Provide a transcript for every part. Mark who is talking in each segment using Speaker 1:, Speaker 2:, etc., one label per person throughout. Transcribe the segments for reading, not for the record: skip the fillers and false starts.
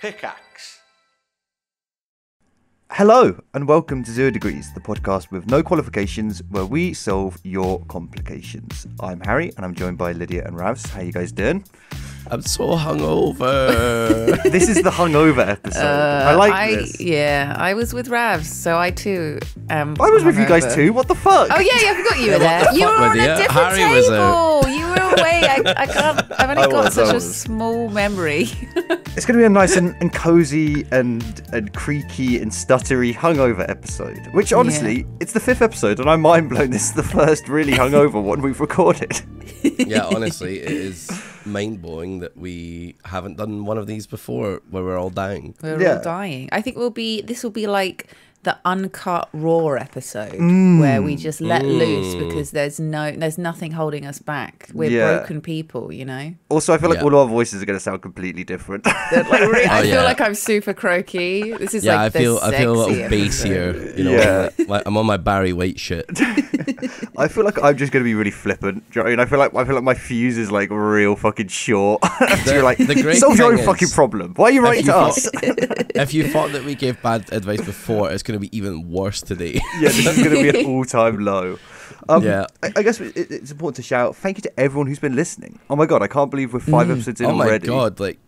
Speaker 1: Pickaxe.
Speaker 2: Hello and welcome to 0 Degrees, the podcast with no qualifications where we solve your complications. I'm Harry and I'm joined by Lydia and Ravs. How you guys doing?
Speaker 3: I'm so hungover.
Speaker 2: This is the hungover episode. I like this.
Speaker 4: Yeah, I was with Ravs, so I too am
Speaker 2: I was with you guys
Speaker 4: hungover.
Speaker 2: too. What the fuck?
Speaker 4: Oh yeah, I forgot you were there. You were on a different
Speaker 3: Harry was
Speaker 4: table. You were away. I can't. I've only got such a
Speaker 2: was.
Speaker 4: small memory.
Speaker 2: It's going to be a nice and cozy and creaky and stuttery hungover episode. Which honestly, it's the 5th episode and I'm mind blown. This is the first really hungover one we've recorded.
Speaker 3: Yeah, honestly, it is mind-blowing that we haven't done one of these before where we're all dying.
Speaker 4: We're
Speaker 2: Yeah.
Speaker 4: all dying. I think this will be like the uncut raw episode where we just let loose because there's nothing holding us back. We're broken people, you know.
Speaker 2: Also, I feel like
Speaker 3: Yeah.
Speaker 2: all our voices are going to sound completely different.
Speaker 4: I feel
Speaker 3: yeah.
Speaker 4: like I'm super croaky. This is
Speaker 3: Yeah,
Speaker 4: like
Speaker 3: I feel a little
Speaker 4: sexy
Speaker 3: bassier. You know,
Speaker 2: Yeah.
Speaker 3: like I'm on my Barry White shit.
Speaker 2: I feel like I'm just going to be really flippant. Do you know what I mean? I feel like my fuse is like real fucking short. So you're like,
Speaker 3: the great
Speaker 2: solve your own
Speaker 3: thing
Speaker 2: fucking
Speaker 3: is,
Speaker 2: problem. Why are you writing to us?
Speaker 3: If you thought that we gave bad advice before, it's going to be even worse today.
Speaker 2: Yeah, this is going to be an all-time low.
Speaker 3: Yeah.
Speaker 2: I guess it's important to shout thank you to everyone who's been listening. Oh my god, I can't believe we're 5 episodes in
Speaker 3: Oh my
Speaker 2: already.
Speaker 3: god, like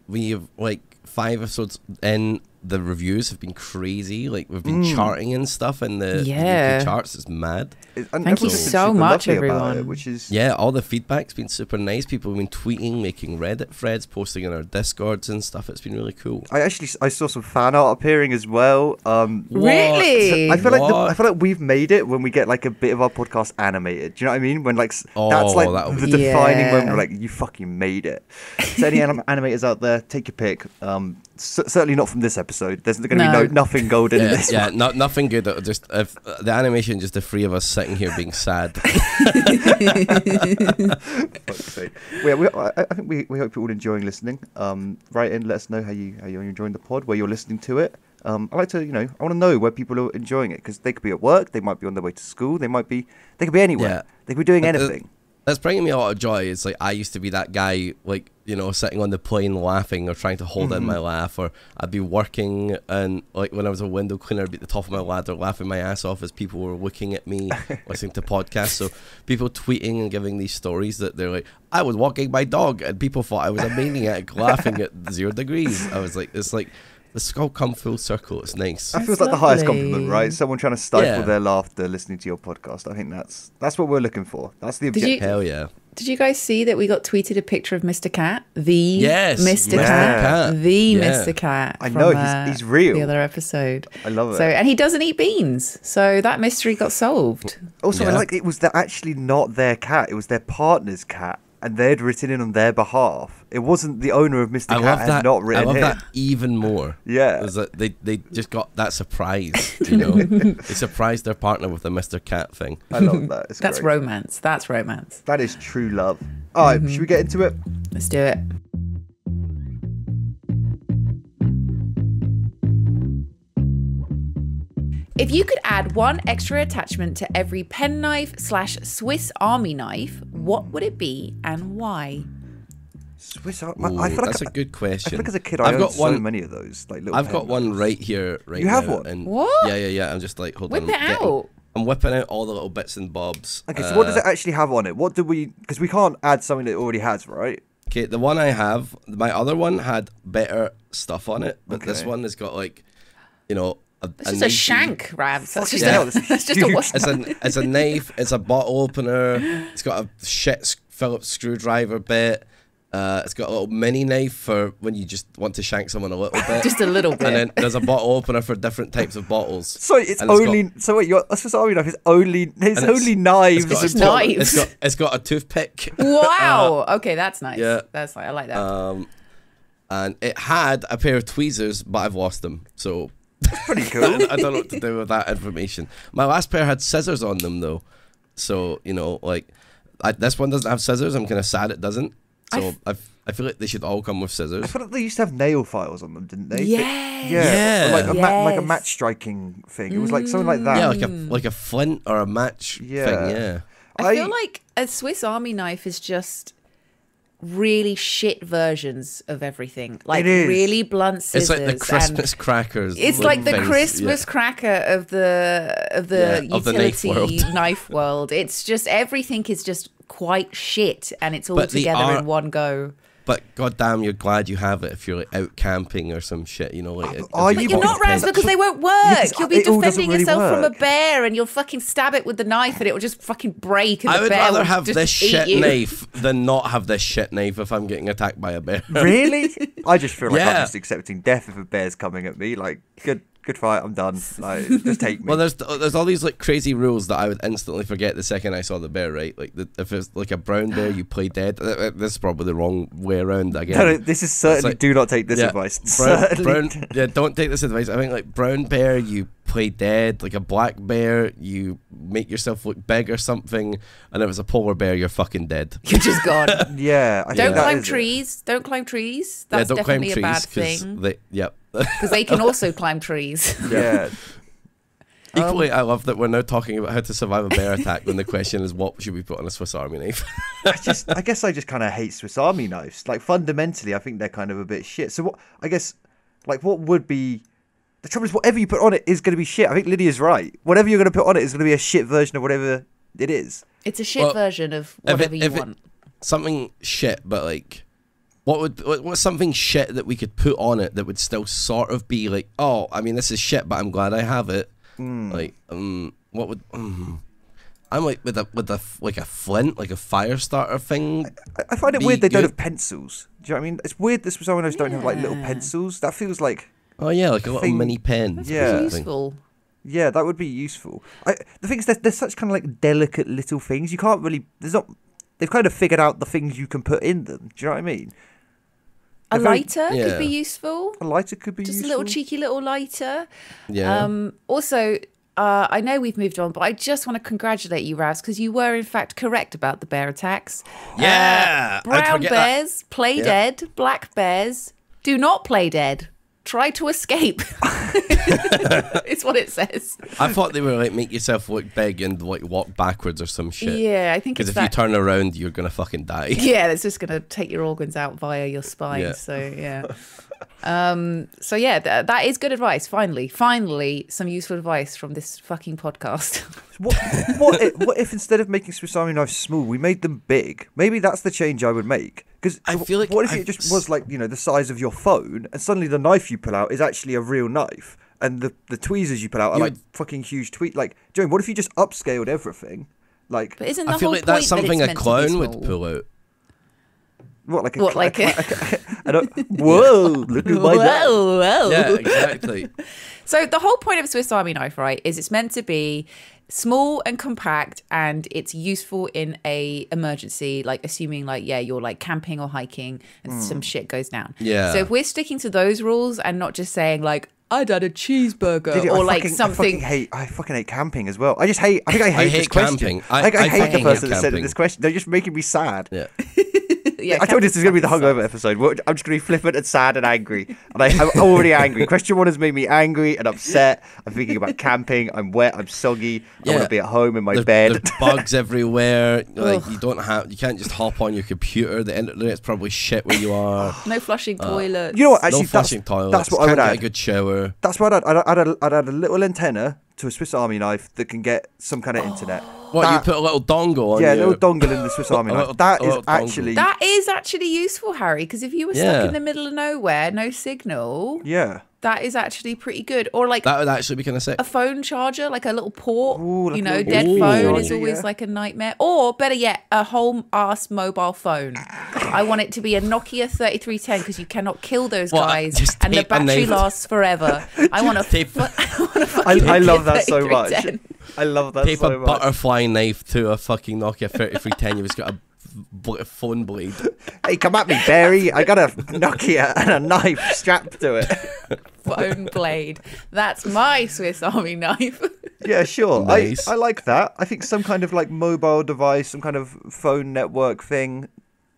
Speaker 3: we have like 5 episodes in. The reviews have been crazy. Like we've been charting and stuff in the
Speaker 4: Yeah.
Speaker 3: UK charts. It's mad.
Speaker 2: And
Speaker 4: Thank you
Speaker 2: everyone's been
Speaker 4: so
Speaker 2: super
Speaker 4: much,
Speaker 2: lovely about
Speaker 4: everyone.
Speaker 2: it, which is
Speaker 3: Yeah, all the feedback's been super nice. People have been tweeting, making Reddit threads, posting in our Discords and stuff. It's been really cool.
Speaker 2: I saw some fan art appearing as well.
Speaker 4: Really?
Speaker 2: I feel
Speaker 3: What?
Speaker 2: like we've made it when we get like a bit of our podcast animated. Do you know what I mean? When like
Speaker 3: Oh,
Speaker 2: that's like
Speaker 3: that would
Speaker 2: the
Speaker 3: be-
Speaker 2: defining
Speaker 4: Yeah.
Speaker 2: moment. We're like, you fucking made it. So any animators out there, take your pick. Certainly not from this episode. There's going to be nothing golden in this.
Speaker 3: Yeah, nothing good. Just if the animation, just the 3 of us sitting here being sad.
Speaker 2: Fuck's sake. Well, I think we hope you're all enjoying listening. Write in, let us know how you're enjoying the pod, where you're listening to it. I like to, I want to know where people are enjoying it because they could be at work, they might be on their way to school, they could be anywhere.
Speaker 3: Yeah.
Speaker 2: They could be doing anything.
Speaker 3: That's bringing me a lot of joy. It's like I used to be that guy, like, sitting on the plane laughing or trying to hold in my laugh, or I'd be working and like when I was a window cleaner, I'd be at the top of my ladder laughing my ass off as people were looking at me listening to podcasts. So people tweeting and giving these stories that they're like, I was walking my dog and people thought I was a maniac laughing at 0 degrees. I was like, it's like it's all come full circle. It's nice.
Speaker 2: That feels
Speaker 4: That's
Speaker 2: like the highest
Speaker 4: lovely.
Speaker 2: compliment, right? Someone trying to stifle
Speaker 3: Yeah.
Speaker 2: their laughter listening to your podcast. I think that's what we're looking for. That's the
Speaker 4: Did
Speaker 2: objective.
Speaker 3: Hell yeah.
Speaker 4: Did you guys see that we got tweeted a picture of Mr. Cat? The
Speaker 3: Yes,
Speaker 4: Mr.
Speaker 3: Mr.
Speaker 4: Cat.
Speaker 3: Cat.
Speaker 4: The
Speaker 3: Yeah.
Speaker 4: Mr. Cat.
Speaker 2: I
Speaker 4: from,
Speaker 2: know, he's real.
Speaker 4: The other episode.
Speaker 2: I love it.
Speaker 4: So, and he doesn't eat beans. So that mystery got solved.
Speaker 2: Also, I
Speaker 3: Yeah.
Speaker 2: like it was actually not their cat; it was their partner's cat, and they'd written in on their behalf. It wasn't the owner of Mr.
Speaker 3: I
Speaker 2: Cat
Speaker 3: love
Speaker 2: had
Speaker 3: that.
Speaker 2: not
Speaker 3: I
Speaker 2: written
Speaker 3: love
Speaker 2: in.
Speaker 3: that even more.
Speaker 2: Yeah.
Speaker 3: It was that they just got that surprise. They surprised their partner with the Mr. Cat thing.
Speaker 2: I love that. It's
Speaker 4: That's
Speaker 2: great.
Speaker 4: romance. That's romance.
Speaker 2: That is true love. All right, should we get into it?
Speaker 4: Let's do it. If you could add one extra attachment to every penknife/Swiss Army knife, what would it be and why?
Speaker 2: Swiss. I
Speaker 3: Ooh,
Speaker 2: feel like
Speaker 3: that's a good
Speaker 2: I
Speaker 3: question.
Speaker 2: feel like as a kid
Speaker 3: I've
Speaker 2: I owned
Speaker 3: got
Speaker 2: so
Speaker 3: one-
Speaker 2: many of those. Like little.
Speaker 3: I've got
Speaker 2: pen
Speaker 3: one
Speaker 2: knives.
Speaker 3: right here, right
Speaker 2: You have
Speaker 3: now,
Speaker 2: one?
Speaker 3: and
Speaker 4: What?
Speaker 3: Yeah. I'm just like, hold
Speaker 4: Whip
Speaker 3: on.
Speaker 4: it
Speaker 3: I'm getting-
Speaker 4: out.
Speaker 3: I'm whipping out all the little bits and bobs.
Speaker 2: Okay, so what does it actually have on it? What do we? Because we can't add something that it already has, right?
Speaker 3: Okay, the one I have, my other one had better stuff on it, but this
Speaker 2: Okay.
Speaker 3: one has got like,
Speaker 4: It's just a
Speaker 3: knifey-
Speaker 4: shank, Ravs. That's just,
Speaker 2: Fucking hell,
Speaker 4: a,
Speaker 2: this is
Speaker 4: that's just a
Speaker 2: huge.
Speaker 4: what?
Speaker 3: It's a knife. It's a bottle opener. It's got a shit Phillips screwdriver bit. It's got a little mini knife for when you just want to shank someone a little bit.
Speaker 4: Just a little bit.
Speaker 3: And then there's a bottle opener for different types of bottles.
Speaker 2: So it's
Speaker 3: And
Speaker 2: only. So wait, your Swiss Army knife is only. It's
Speaker 3: And
Speaker 2: only knives.
Speaker 3: It's got,
Speaker 4: just
Speaker 3: a top-
Speaker 4: knives.
Speaker 3: it's got a toothpick.
Speaker 4: Wow. Okay, that's nice.
Speaker 3: yeah.
Speaker 4: That's nice. I like that.
Speaker 3: And it had a pair of tweezers, but I've lost them. So
Speaker 2: pretty cool.
Speaker 3: I don't know what to do with that information. My last pair had scissors on them though. So, this one doesn't have scissors. I'm kind of sad it doesn't. So I feel like they should all come with
Speaker 2: I
Speaker 3: scissors.
Speaker 2: feel like they used to have nail files on them, didn't they?
Speaker 4: Yes.
Speaker 2: Yeah.
Speaker 3: Yeah.
Speaker 2: Like a
Speaker 4: Yes.
Speaker 2: match striking thing. It was like something like that.
Speaker 3: Yeah, like a flint or a match
Speaker 2: Yeah.
Speaker 3: thing, yeah.
Speaker 4: I feel like a Swiss Army knife is just really shit versions of everything, like
Speaker 2: It is.
Speaker 4: really blunt scissors.
Speaker 3: It's like the Christmas crackers.
Speaker 4: It's like the
Speaker 3: things.
Speaker 4: Christmas cracker of the
Speaker 3: Of the knife
Speaker 4: utility
Speaker 3: world.
Speaker 4: knife world. It's just everything is just quite shit, and it's all
Speaker 3: But they
Speaker 4: together
Speaker 3: are-
Speaker 4: in one go.
Speaker 3: But goddamn, you're glad you have it if you're like out camping or some shit, you know. Like,
Speaker 2: are
Speaker 4: But
Speaker 2: you
Speaker 4: you're not, Ravs, because they won't work.
Speaker 2: 'cause
Speaker 4: You'll be
Speaker 2: it all doesn't
Speaker 4: defending
Speaker 2: really
Speaker 4: yourself from a
Speaker 2: work.
Speaker 4: bear, and you'll fucking stab it with the knife, and it will just fucking break. And
Speaker 3: I
Speaker 4: the
Speaker 3: would
Speaker 4: bear
Speaker 3: rather
Speaker 4: will
Speaker 3: have
Speaker 4: just
Speaker 3: this
Speaker 4: eat
Speaker 3: shit
Speaker 4: you.
Speaker 3: knife than not have this shit knife if I'm getting attacked by a bear.
Speaker 2: Really? I just feel like I'm
Speaker 3: Yeah.
Speaker 2: just accepting death if a bear's coming at me. Like, good fight, I'm done. Like, just take me.
Speaker 3: Well, there's all these like crazy rules that I would instantly forget the second I saw the bear. Right, like if it's like a brown bear, you play dead. This is probably the wrong way around again.
Speaker 2: No, this is certainly
Speaker 3: like-
Speaker 2: do not take this
Speaker 3: Yeah,
Speaker 2: advice.
Speaker 3: Brown,
Speaker 2: Certainly.
Speaker 3: yeah, don't take this advice. I think like brown bear, you play dead. Like a black bear, you make yourself look big or something. And if it's a polar bear, you're fucking dead.
Speaker 4: You're just gone.
Speaker 2: Yeah, I
Speaker 4: Don't
Speaker 2: think that
Speaker 4: climb
Speaker 2: is it.
Speaker 4: trees. Don't climb trees.
Speaker 3: Yeah,
Speaker 4: That's
Speaker 3: don't climb
Speaker 4: definitely
Speaker 3: trees
Speaker 4: a bad
Speaker 3: 'cause
Speaker 4: thing.
Speaker 3: they, yep.
Speaker 4: Because they can also climb trees.
Speaker 2: Yeah.
Speaker 3: Equally, I love that we're now talking about how to survive a bear attack when the question is what should we put on a Swiss Army knife.
Speaker 2: I guess I just kind of hate Swiss Army knives. Like, fundamentally, I think they're kind of a bit shit. So what? I guess, like, what would be the trouble is whatever you put on it is going to be shit. I think Lydia's right. Whatever you're going to put on it is going to be a shit version of whatever it is.
Speaker 4: It's a shit
Speaker 3: Well,
Speaker 4: version of
Speaker 3: if
Speaker 4: whatever
Speaker 3: it-
Speaker 4: you
Speaker 3: if it-
Speaker 4: want.
Speaker 3: Something shit, but like, what's something shit that we could put on it that would still sort of be like, oh, I mean, this is shit, but I'm glad I have it. Like, what would? I'm like with a like a flint, like a fire starter thing.
Speaker 2: I find it
Speaker 3: Be
Speaker 2: weird they don't
Speaker 3: good.
Speaker 2: have pencils. Do you know what I mean? It's weird that Swiss Army knives don't have like little
Speaker 4: Yeah.
Speaker 2: pencils. That feels like
Speaker 3: Oh yeah, like a little
Speaker 2: Thing-
Speaker 3: mini pen.
Speaker 4: That's
Speaker 2: Yeah.
Speaker 3: or
Speaker 4: pretty
Speaker 3: something.
Speaker 4: useful.
Speaker 2: yeah, that would be useful. The thing is, they're such kind of like delicate little things. You can't really. There's not. They've kind of figured out the things you can put in them. Do you know what I mean?
Speaker 4: A
Speaker 2: They're very-
Speaker 4: lighter
Speaker 3: Yeah.
Speaker 4: could be useful.
Speaker 2: A lighter could be
Speaker 4: Just
Speaker 2: useful.
Speaker 4: a little cheeky little lighter.
Speaker 3: Yeah.
Speaker 4: Also, I know we've moved on, but I just want to congratulate you, Ravs, because you were in fact correct about the bear attacks.
Speaker 3: Yeah, I'd
Speaker 4: Brown
Speaker 3: forget that.
Speaker 4: bears play
Speaker 3: Yeah.
Speaker 4: dead. Black bears do not play dead. Try to escape. It's what it says.
Speaker 3: I thought they were like make yourself look big and like walk backwards or some shit.
Speaker 4: Yeah, I think
Speaker 3: Because
Speaker 4: it's
Speaker 3: if you
Speaker 4: that.
Speaker 3: turn around, you're gonna fucking die.
Speaker 4: Yeah, it's just going to take your organs out via your spine.
Speaker 3: Yeah.
Speaker 4: So, yeah. So yeah, that is good advice. Finally, some useful advice from this fucking podcast.
Speaker 2: What if instead of making Swiss Army knives small, we made them big? Maybe that's the change I would make. Because
Speaker 3: I feel like
Speaker 2: what if
Speaker 3: I've
Speaker 2: it just was like, you know, the size of your phone, and suddenly the knife you pull out is actually a real knife, and the tweezers you pull out are
Speaker 3: You
Speaker 2: like
Speaker 3: would-
Speaker 2: fucking huge Like, Joan, what if you just upscaled everything? Like,
Speaker 4: But isn't the
Speaker 3: I feel
Speaker 4: whole
Speaker 3: like
Speaker 4: point
Speaker 3: that's something
Speaker 4: that
Speaker 3: a
Speaker 4: it's meant to be
Speaker 3: clown would
Speaker 4: small?
Speaker 3: pull out.
Speaker 2: what, like a...
Speaker 4: What,
Speaker 2: cla-
Speaker 4: like a-
Speaker 2: cla- I don't, whoa, look at my knife.
Speaker 4: Whoa.
Speaker 3: Yeah, exactly.
Speaker 4: So the whole point of a Swiss Army knife, right, is it's meant to be small and compact, and it's useful in a emergency, like assuming like, yeah, you're like camping or hiking and some shit goes down.
Speaker 3: Yeah.
Speaker 4: So if we're sticking to those rules and not just saying like, I'd had a cheeseburger
Speaker 2: Did you-
Speaker 4: or
Speaker 2: I
Speaker 4: like
Speaker 2: fucking-
Speaker 4: something.
Speaker 2: I fucking hate camping as well. I think I hate
Speaker 3: hate
Speaker 2: this question.
Speaker 3: camping.
Speaker 2: I
Speaker 3: I
Speaker 2: hate the
Speaker 3: fucking
Speaker 2: person
Speaker 3: hate
Speaker 2: that said
Speaker 3: camping.
Speaker 2: this question. They're just making me sad.
Speaker 3: Yeah.
Speaker 4: Yeah,
Speaker 2: I told you this is going to be the
Speaker 4: camping
Speaker 2: hungover episode. I'm just going to be flippant and sad and angry. And I'm already angry. Question one has made me angry and upset. I'm thinking about camping. I'm wet. I'm soggy. I want
Speaker 3: Yeah.
Speaker 2: to be at home in my
Speaker 3: There's
Speaker 2: bed.
Speaker 3: bugs everywhere. Like
Speaker 4: Ugh.
Speaker 3: you can't just hop on your computer. The internet's probably shit where you are.
Speaker 4: No flushing toilets.
Speaker 2: You know what? Actually,
Speaker 3: no flushing toilets.
Speaker 2: that's what I
Speaker 3: Can't
Speaker 2: would
Speaker 3: get
Speaker 2: add.
Speaker 3: a good shower.
Speaker 2: That's what I'd add a little antenna to a Swiss Army knife that can get some kind of internet.
Speaker 3: What,
Speaker 2: That-
Speaker 3: you put a little dongle on
Speaker 2: Yeah, a
Speaker 3: your...
Speaker 2: little dongle in the Swiss Army
Speaker 3: A
Speaker 2: knife.
Speaker 3: little-
Speaker 2: That
Speaker 3: a
Speaker 2: is
Speaker 3: little dongle.
Speaker 2: actually...
Speaker 4: That is actually useful, Harry, because if you were
Speaker 3: Yeah.
Speaker 4: stuck in the middle of nowhere, no signal,
Speaker 2: Yeah.
Speaker 4: that is actually pretty good. Or like
Speaker 3: That would actually be kind of sick.
Speaker 4: a phone charger, like a little port.
Speaker 2: Ooh, like
Speaker 4: you
Speaker 2: a
Speaker 4: know,
Speaker 2: little
Speaker 4: dead
Speaker 3: Ooh.
Speaker 4: phone is
Speaker 2: charger,
Speaker 4: always
Speaker 2: yeah.
Speaker 4: like a nightmare. Or better yet, a home ass mobile phone. I want it to be a Nokia 3310 because you cannot kill those
Speaker 3: Well,
Speaker 4: guys,
Speaker 3: just
Speaker 4: and the
Speaker 3: tape a
Speaker 4: battery
Speaker 3: knife.
Speaker 4: lasts forever. I want a
Speaker 3: Tape-
Speaker 2: I love that so much.
Speaker 4: 3310.
Speaker 2: I love that
Speaker 3: Tape
Speaker 2: so
Speaker 3: a
Speaker 2: much.
Speaker 3: butterfly knife to a fucking Nokia 3310. You've just got a phone blade.
Speaker 2: Hey, come at me, Barry. I got a Nokia and a knife strapped to it.
Speaker 4: Phone blade. That's my Swiss Army knife.
Speaker 2: Yeah, sure.
Speaker 3: Nice.
Speaker 2: I like that. I think some kind of like mobile device, some kind of phone network thing.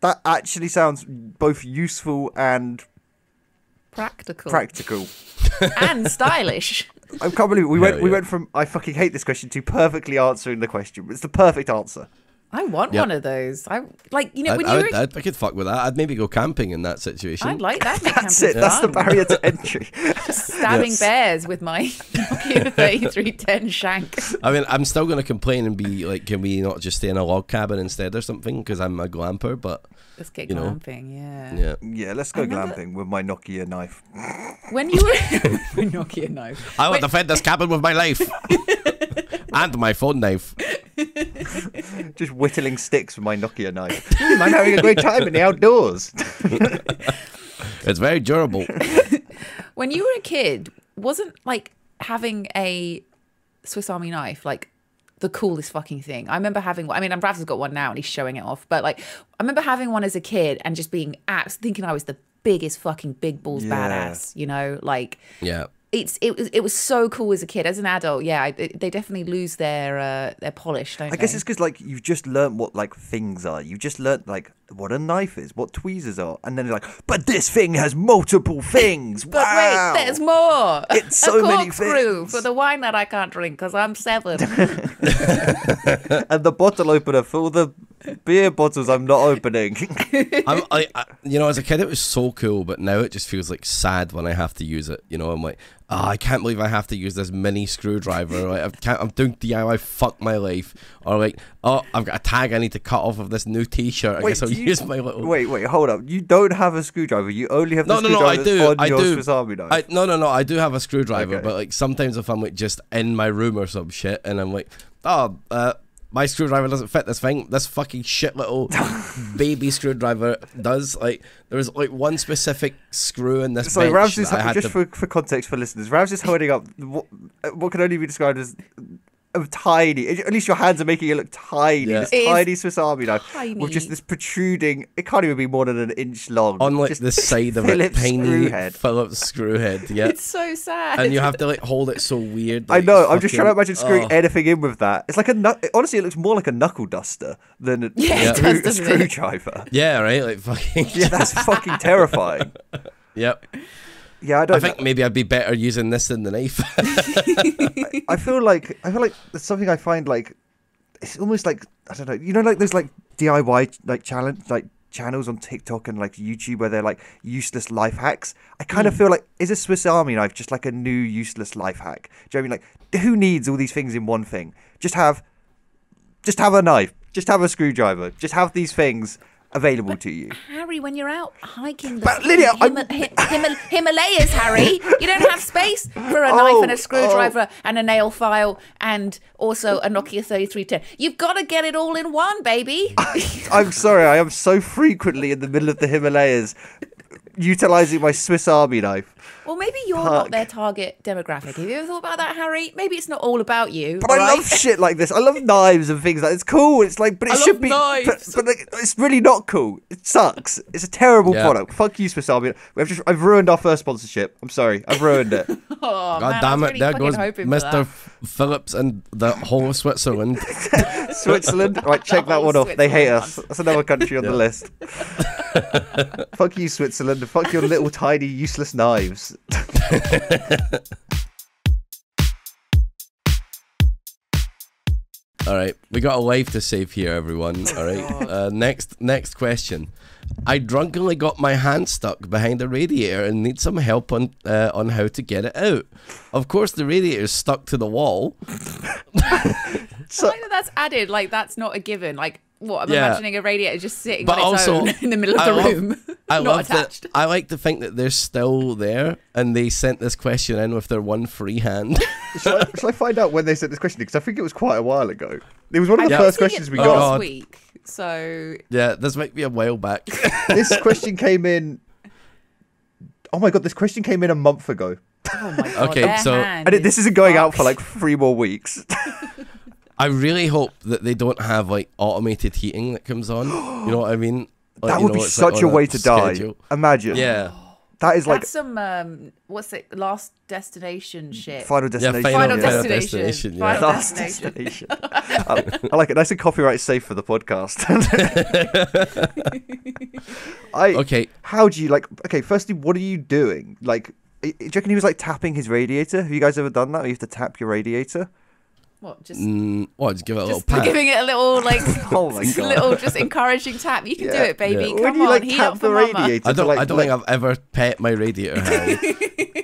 Speaker 2: That actually sounds both useful and
Speaker 4: Practical.
Speaker 2: practical.
Speaker 4: And stylish.
Speaker 2: I can't believe we
Speaker 3: Hell
Speaker 2: went
Speaker 3: yeah.
Speaker 2: from I fucking hate this question to perfectly answering the question. It's the perfect answer.
Speaker 4: I want
Speaker 3: Yep.
Speaker 4: one of those. I like, you know, when
Speaker 3: I could fuck with that. I'd maybe go camping in that situation.
Speaker 4: I'd like that. Make
Speaker 2: That's
Speaker 4: camping
Speaker 2: it. That's the
Speaker 4: fun.
Speaker 2: barrier to entry.
Speaker 4: Just stabbing bears with my Nokia 3310 shank.
Speaker 3: I mean, I'm still going to complain and be like, can we not just stay in a log cabin instead or something? Because I'm a glamper, but
Speaker 4: Let's get
Speaker 3: you know.
Speaker 4: glamping, yeah.
Speaker 3: yeah.
Speaker 2: Yeah, let's go
Speaker 4: remember-
Speaker 2: glamping with my Nokia knife.
Speaker 4: When you were Nokia knife.
Speaker 3: I will defend this cabin with my life and my phone knife.
Speaker 2: Just whittling sticks with my Nokia knife. I'm having a great time in the outdoors.
Speaker 3: It's very durable.
Speaker 4: When you were a kid, wasn't like having a Swiss Army knife like the coolest fucking thing? I remember having one. I mean, Ravs has got one now and he's showing it off. But like, I remember having one as a kid and just being thinking I was the biggest fucking big balls badass. You know, like
Speaker 3: Yeah.
Speaker 4: it was so cool as a kid. As an adult, yeah, they definitely lose their polish, don't
Speaker 2: I
Speaker 4: they?
Speaker 2: guess it's because like you've just learnt what like things are. You've just learnt like what a knife is, what tweezers are, and then you're like, but this thing has multiple things.
Speaker 4: But
Speaker 2: Wow!
Speaker 4: wait, there's more.
Speaker 2: It's so
Speaker 4: a
Speaker 2: many
Speaker 4: corkscrew
Speaker 2: things.
Speaker 4: for the wine that I can't drink because I'm 7.
Speaker 2: And the bottle opener for all the beer bottles I'm not opening.
Speaker 3: You know, as a kid, it was so cool, but now it just feels like sad when I have to use it. You know, I'm like, oh, I can't believe I have to use this mini screwdriver. Like, I'm doing DIY, fuck my life. Or like, oh, I've got a tag I need to cut off of this new T-shirt. I guess I'll use my little.
Speaker 2: Wait, hold up. You don't have a screwdriver. You only have the
Speaker 3: No, I
Speaker 2: screwdriver
Speaker 3: do.
Speaker 2: on
Speaker 3: I
Speaker 2: your
Speaker 3: do.
Speaker 2: Swiss Army knife.
Speaker 3: No, I do have a screwdriver,
Speaker 2: Okay.
Speaker 3: but like sometimes if I'm like just in my room or some shit, and I'm like, oh, my screwdriver doesn't fit this thing. This fucking shit little baby screwdriver does. Like, there was like one specific screw in this.
Speaker 2: So
Speaker 3: bench
Speaker 2: Ravs is
Speaker 3: that I had
Speaker 2: just
Speaker 3: to-
Speaker 2: for context for listeners. Ravs is holding up what can only be described as a tiny. At least your hands are making it look tiny.
Speaker 3: Yeah.
Speaker 2: This
Speaker 4: It is
Speaker 2: tiny Swiss Army knife
Speaker 4: tiny.
Speaker 2: with just this protruding. It can't even be more than an inch long.
Speaker 3: on like
Speaker 2: just
Speaker 3: the side of
Speaker 2: Phillips
Speaker 3: it, tiny
Speaker 2: screwhead.
Speaker 3: Phillips screwhead. Yeah,
Speaker 4: It's so sad.
Speaker 3: and you have to like hold it so weird.
Speaker 2: I
Speaker 3: like,
Speaker 2: know.
Speaker 3: it's
Speaker 2: I'm just trying to imagine screwing
Speaker 3: oh.
Speaker 2: anything in with that. It's like honestly, it looks more like a knuckle duster than a,
Speaker 4: Yeah, it
Speaker 2: a
Speaker 4: does, doesn't it?
Speaker 2: screwdriver.
Speaker 3: Yeah, right. Like fucking.
Speaker 2: Yeah, that's fucking terrifying.
Speaker 3: Yep.
Speaker 2: Yeah,
Speaker 3: I think maybe I'd be better using this than the knife.
Speaker 2: I feel like that's something I find like it's almost like I don't know. You know, like there's like DIY like channels on TikTok and like YouTube where they're like useless life hacks. I kind of feel like is a Swiss Army knife just like a new useless life hack? Do you know what I mean? Like who needs all these things in one thing? Just have a knife. Just have a screwdriver. Just have these things available to you.
Speaker 4: Harry, when you're out hiking the
Speaker 2: But, Lydia,
Speaker 4: Himalayas, Harry, you don't have space for a knife and a screwdriver and a nail file and also a Nokia 3310. You've got to get it all in one, baby.
Speaker 2: I'm sorry, I am so frequently in the middle of the Himalayas utilizing my Swiss Army knife.
Speaker 4: Well, maybe you're not their target demographic. Have you ever thought about that, Harry? Maybe it's not all about you.
Speaker 2: But I love shit like this. I love knives and things like it's cool. It's like, but it
Speaker 3: I
Speaker 2: should
Speaker 3: love
Speaker 2: be.
Speaker 3: knives.
Speaker 2: But like, it's really not cool. It sucks. It's a terrible
Speaker 3: Yeah.
Speaker 2: product. Fuck you, Swiss Army. I've ruined our first sponsorship. I'm sorry. I've ruined it.
Speaker 4: Oh,
Speaker 3: God
Speaker 4: man,
Speaker 3: damn
Speaker 4: I
Speaker 3: it!
Speaker 4: was really
Speaker 3: There
Speaker 4: fucking
Speaker 3: goes
Speaker 4: hoping for
Speaker 3: Mr.
Speaker 4: that.
Speaker 3: Phillips and the whole of Switzerland.
Speaker 2: Switzerland. Right, check that
Speaker 4: whole
Speaker 2: one off. They hate
Speaker 4: Switzerland.
Speaker 2: us. That's another country on the list. Fuck you, Switzerland. Fuck your little tiny useless knives.
Speaker 3: All right, we got a life to save here, everyone. All right, next question. I drunkenly got my hand stuck behind a radiator and need some help on how to get it out. Of course, the radiator is stuck to the wall.
Speaker 4: I like that that's added. Like, that's not a given. Like, what? I'm
Speaker 3: Yeah.
Speaker 4: imagining a radiator just sitting
Speaker 3: But
Speaker 4: on its
Speaker 3: also,
Speaker 4: own in the middle of
Speaker 3: I
Speaker 4: the
Speaker 3: love-
Speaker 4: room.
Speaker 3: I
Speaker 4: not
Speaker 3: love
Speaker 4: attached.
Speaker 3: that. I like to think that they're still there, and they sent this question in with their one free hand.
Speaker 2: Shall I find out when they sent this question? Because I think it was quite a while ago. It was one of the
Speaker 4: I've
Speaker 2: first
Speaker 4: seen
Speaker 2: questions
Speaker 4: it
Speaker 2: we
Speaker 3: Oh,
Speaker 2: got.
Speaker 3: God.
Speaker 4: last week. So
Speaker 3: Yeah, this might be a while back.
Speaker 2: This question came in. Oh my god, this question came in a month ago.
Speaker 4: oh my god.
Speaker 3: Okay,
Speaker 4: their
Speaker 3: so-
Speaker 4: hand
Speaker 2: And this
Speaker 4: is
Speaker 2: isn't going out for
Speaker 4: fucked.
Speaker 2: like 3 more weeks.
Speaker 3: I really hope that they don't have like automated heating that comes on. You know what I mean? Like,
Speaker 2: That
Speaker 3: you
Speaker 2: would
Speaker 3: know,
Speaker 2: be
Speaker 3: it's, like,
Speaker 2: such a
Speaker 3: on
Speaker 2: way to die.
Speaker 3: schedule.
Speaker 2: Imagine.
Speaker 3: Yeah.
Speaker 2: That is like
Speaker 4: That's some what's it? Last Destination shit.
Speaker 2: Final
Speaker 3: Yeah,
Speaker 2: Destination.
Speaker 4: Final
Speaker 2: yeah.
Speaker 4: Destination.
Speaker 3: Yeah.
Speaker 4: Final
Speaker 2: Last
Speaker 4: Destination.
Speaker 2: Destination. I like it. Nice and copyright safe for the podcast.
Speaker 3: Okay.
Speaker 2: How do you like? Okay, firstly, what are you doing? Like, do you reckon he was like tapping his radiator? Have you guys ever done that? Where you have to tap your radiator?
Speaker 4: What? Just
Speaker 3: What? Just give it a little
Speaker 4: just
Speaker 3: pat.
Speaker 4: giving it a little like
Speaker 2: Oh my God.
Speaker 4: little just encouraging tap. You can do
Speaker 2: Yeah.
Speaker 4: it, baby.
Speaker 3: Yeah.
Speaker 2: When
Speaker 4: Come
Speaker 2: you
Speaker 4: on,
Speaker 2: like
Speaker 4: heat
Speaker 2: tap
Speaker 4: up
Speaker 2: the
Speaker 4: for mama.
Speaker 2: radiator,
Speaker 3: I don't.
Speaker 2: to, like,
Speaker 3: I don't think I've ever pet my radiator, Harry.